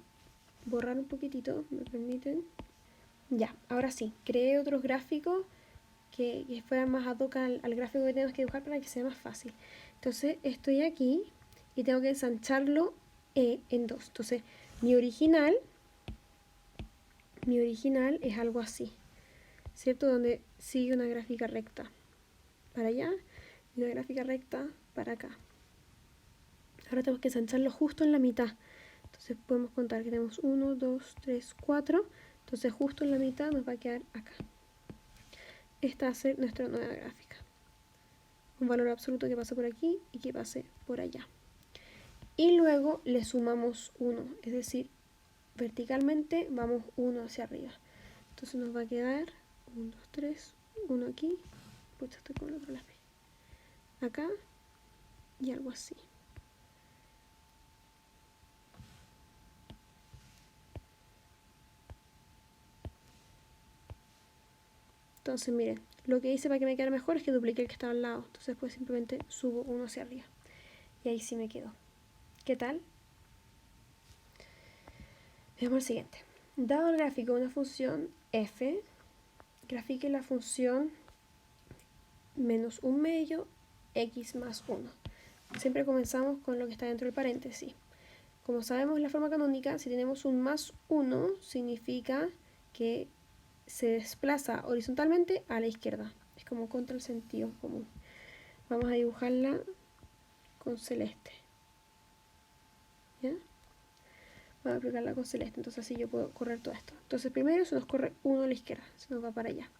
borrar un poquitito, me permiten. Ya, ahora sí, creé otros gráficos que fueran más ad hoc al gráfico que tenemos que dibujar para que sea más fácil. Entonces estoy aquí y tengo que ensancharlo en 2. Entonces mi original es algo así, ¿cierto? Donde sigue una gráfica recta para allá y una gráfica recta para acá. Ahora tenemos que ensancharlo justo en la mitad. Entonces podemos contar que tenemos 1, 2, 3, 4. Entonces justo en la mitad nos va a quedar acá. Esta va a ser nuestra nueva gráfica. Un valor absoluto que pase por aquí y que pase por allá. Y luego le sumamos 1, es decir, verticalmente vamos 1 hacia arriba. Entonces nos va a quedar 1, 2, 3, 1 aquí. Pues estoy con el otro lápiz. Acá y algo así. Entonces miren, lo que hice para que me quedara mejor es que dupliqué el que estaba al lado. Entonces pues simplemente subo 1 hacia arriba. Y ahí sí me quedó. ¿Qué tal? Veamos el siguiente. Dado el gráfico de una función f, grafique la función menos un medio x más 1. Siempre comenzamos con lo que está dentro del paréntesis. Como sabemos en la forma canónica, si tenemos un más 1, significa que se desplaza horizontalmente a la izquierda. Es como contra el sentido común. Vamos a dibujarla con celeste. ¿Ya? Vamos a aplicarla con celeste, entonces así yo puedo correr todo esto. Entonces primero se nos corre 1 a la izquierda, se nos va para allá.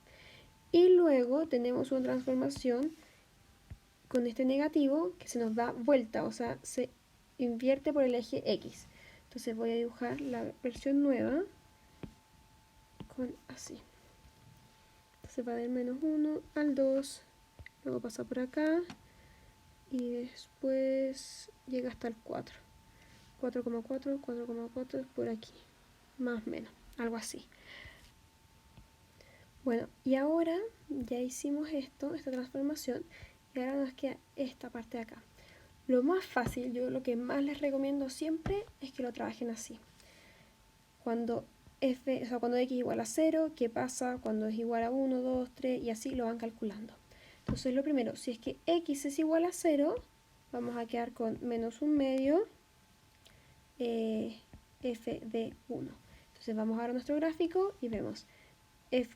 Y luego tenemos una transformación con este negativo que se nos da vuelta, o sea, se invierte por el eje X. Entonces voy a dibujar la versión nueva con así. Entonces va del menos 1 al 2, luego pasa por acá y después llega hasta el 4. 4,4, 4,4 por aquí, más o menos, algo así. Bueno, y ahora ya hicimos esta transformación, y ahora nos queda esta parte de acá. Lo más fácil, yo lo que más les recomiendo siempre es que lo trabajen así. Cuando cuando x igual a 0, ¿qué pasa? Cuando es igual a 1, 2, 3 y así lo van calculando. Entonces lo primero, si es que x es igual a 0, vamos a quedar con menos un medio f de 1. Entonces vamos ahora a nuestro gráfico y vemos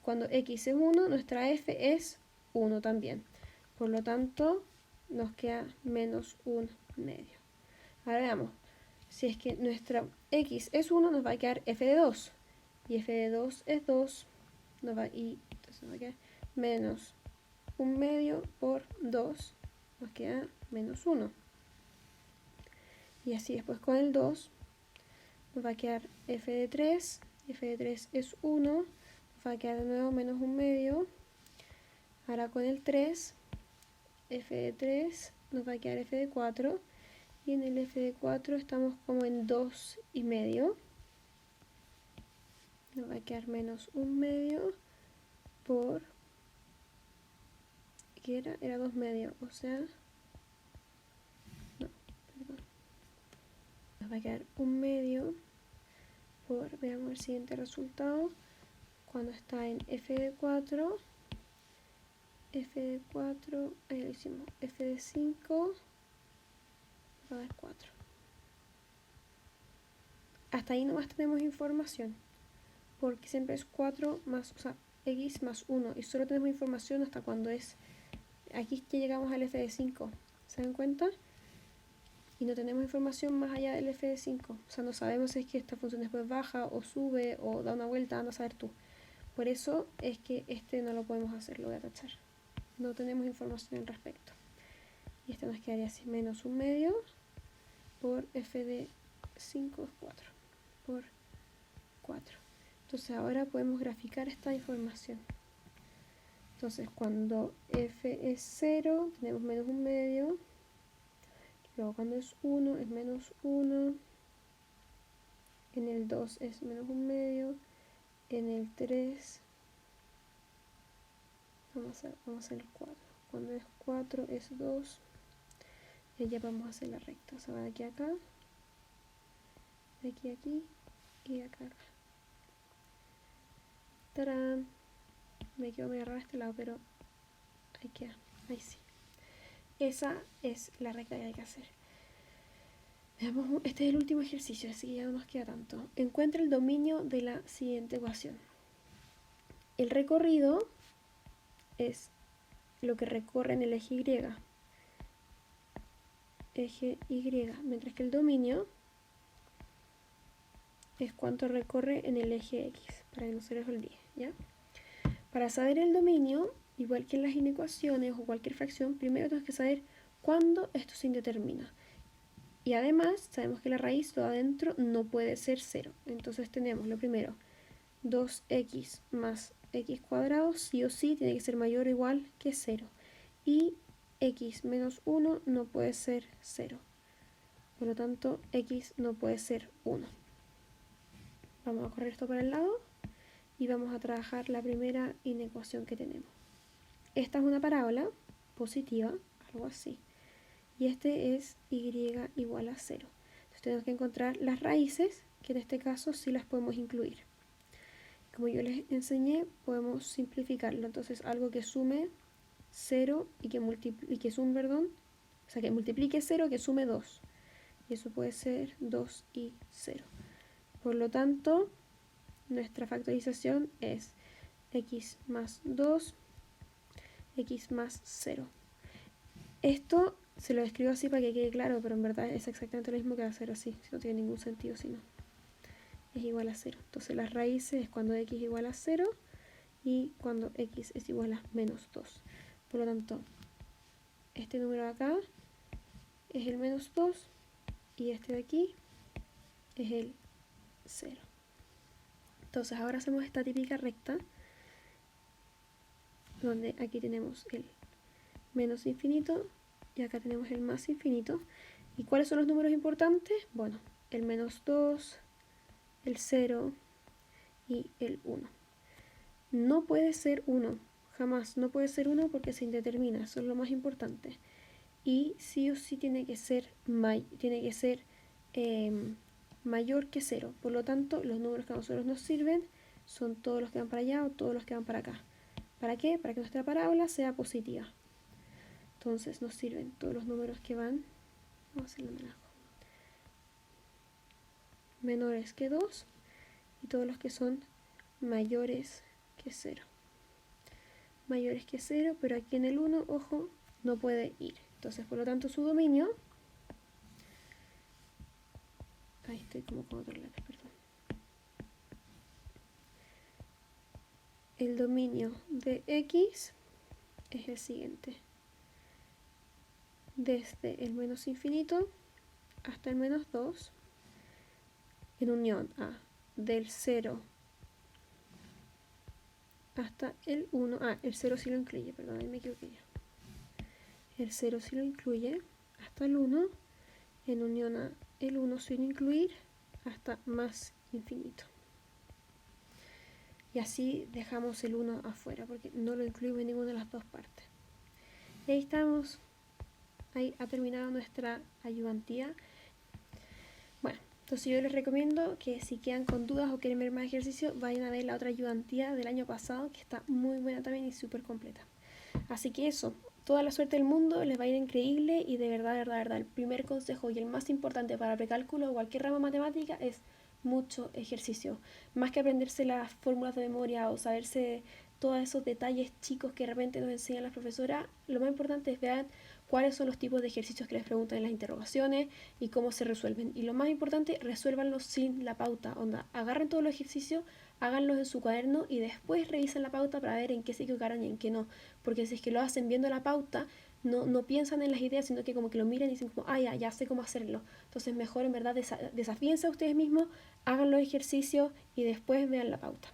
cuando x es 1, nuestra f es 1 también. Por lo tanto, nos queda menos un medio. Ahora veamos. Si es que nuestra x es 1, nos va a quedar f de 2. Y f de 2 es 2. Entonces nos va a quedar menos un medio por 2. Nos queda menos 1. Y así después con el 2 nos va a quedar f de 3. F de 3 es 1. Nos va a quedar de nuevo menos 1 medio. Ahora con el 3, f de 3 nos va a quedar f de 4. Y en el f de 4 estamos como en 2 y medio. Nos va a quedar menos 1 medio por... ¿qué era? Era 2 medio, o sea... no, perdón. Nos va a quedar 1 medio por... veamos el siguiente resultado. Cuando está en f de 4, f de 4, ahí lo hicimos, f de 5, va a dar 4. Hasta ahí nomás tenemos información, porque siempre es 4 más, o sea, x más 1, y solo tenemos información hasta cuando es, aquí ya llegamos al f de 5, ¿se dan cuenta? Y no tenemos información más allá del f de 5, o sea, no sabemos si es que esta función después baja, o sube, o da una vuelta, anda a saber tú. Por eso es que este no lo podemos hacer, lo voy a tachar. No tenemos información al respecto. Y este nos quedaría así, menos 1 medio por f de 5 es 4, por 4. Entonces ahora podemos graficar esta información. Entonces cuando f es 0 tenemos menos 1 medio. Luego cuando es 1 es menos 1. En el 2 es menos 1 medio. En el 3 vamos a hacer el 4. Cuando es 4 es 2. Y ya vamos a hacer la recta. O sea, va de aquí a acá, de aquí a aquí y de acá a acá. ¡Tarán! Me quedo medio raro este lado, pero ahí queda. Ahí sí. Esa es la recta que hay que hacer. Veamos, este es el último ejercicio, así que ya no nos queda tanto. Encuentra el dominio de la siguiente ecuación. El recorrido es lo que recorre en el eje Y. Eje Y, mientras que el dominio es cuánto recorre en el eje X, para que no se les olvide, ¿ya? Para saber el dominio, igual que en las inecuaciones o cualquier fracción, primero tenemos que saber cuándo esto se indetermina. Y además, sabemos que la raíz de adentro no puede ser 0. Entonces tenemos lo primero, 2x más x cuadrado, sí o sí, tiene que ser mayor o igual que 0. Y x menos 1 no puede ser 0. Por lo tanto, x no puede ser 1. Vamos a correr esto para el lado y vamos a trabajar la primera inecuación que tenemos. Esta es una parábola positiva, algo así. Y este es y igual a 0. Entonces tenemos que encontrar las raíces, que en este caso sí las podemos incluir. Como yo les enseñé, podemos simplificarlo. Entonces algo que sume 0 y que multiplique 0, que sume 2. Y eso puede ser 2 y 0. Por lo tanto, nuestra factorización es x más 2, x más 0. Esto se lo escribo así para que quede claro, pero en verdad es exactamente lo mismo que hacer así, si no tiene ningún sentido, si no. Es igual a 0. Entonces las raíces es cuando x es igual a 0 y cuando x es igual a menos 2. Por lo tanto, este número de acá es el menos 2 y este de aquí es el 0. Entonces ahora hacemos esta típica recta donde aquí tenemos el menos infinito y acá tenemos el más infinito. ¿Y cuáles son los números importantes? Bueno, el menos 2, el 0 y el 1. No puede ser 1, jamás no puede ser 1 porque se indetermina, eso es lo más importante. Y sí o sí tiene que ser mayor que 0. Por lo tanto, los números que a nosotros nos sirven son todos los que van para allá o todos los que van para acá. ¿Para qué? Para que nuestra parábola sea positiva. Entonces nos sirven todos los números que van, vamos a hacerlo en blanco, menores que 2 y todos los que son mayores que 0. Mayores que 0, pero aquí en el 1, ojo, no puede ir. Entonces, por lo tanto, su dominio... Ahí estoy como con otro lápiz, perdón. El dominio de x es el siguiente. Desde el menos infinito hasta el -2 en unión a del 0 hasta el 1. El 0 sí lo incluye, perdón, ahí me equivoqué ya. El 0 sí lo incluye hasta el 1 en unión a el 1 sin incluir hasta más infinito. Y así dejamos el 1 afuera porque no lo incluimos en ninguna de las dos partes. Y ahí estamos. Ahí ha terminado nuestra ayudantía. Bueno, entonces yo les recomiendo que si quedan con dudas o quieren ver más ejercicio, vayan a ver la otra ayudantía del año pasado, que está muy buena también y súper completa. Así que eso, toda la suerte del mundo, les va a ir increíble y de verdad, el primer consejo y el más importante para precálculo o cualquier rama matemática es mucho ejercicio. Más que aprenderse las fórmulas de memoria o saberse todos esos detalles chicos que de repente nos enseñan las profesoras, lo más importante es ver cuáles son los tipos de ejercicios que les preguntan en las interrogaciones y cómo se resuelven. Y lo más importante, resuélvanlos sin la pauta. Onda, agarren todos los ejercicios, háganlos en su cuaderno y después revisen la pauta para ver en qué se equivocaron y en qué no. Porque si es que lo hacen viendo la pauta, no piensan en las ideas, sino que como que lo miran y dicen como, ya sé cómo hacerlo. Entonces mejor en verdad desafíense a ustedes mismos, hagan los ejercicios y después vean la pauta.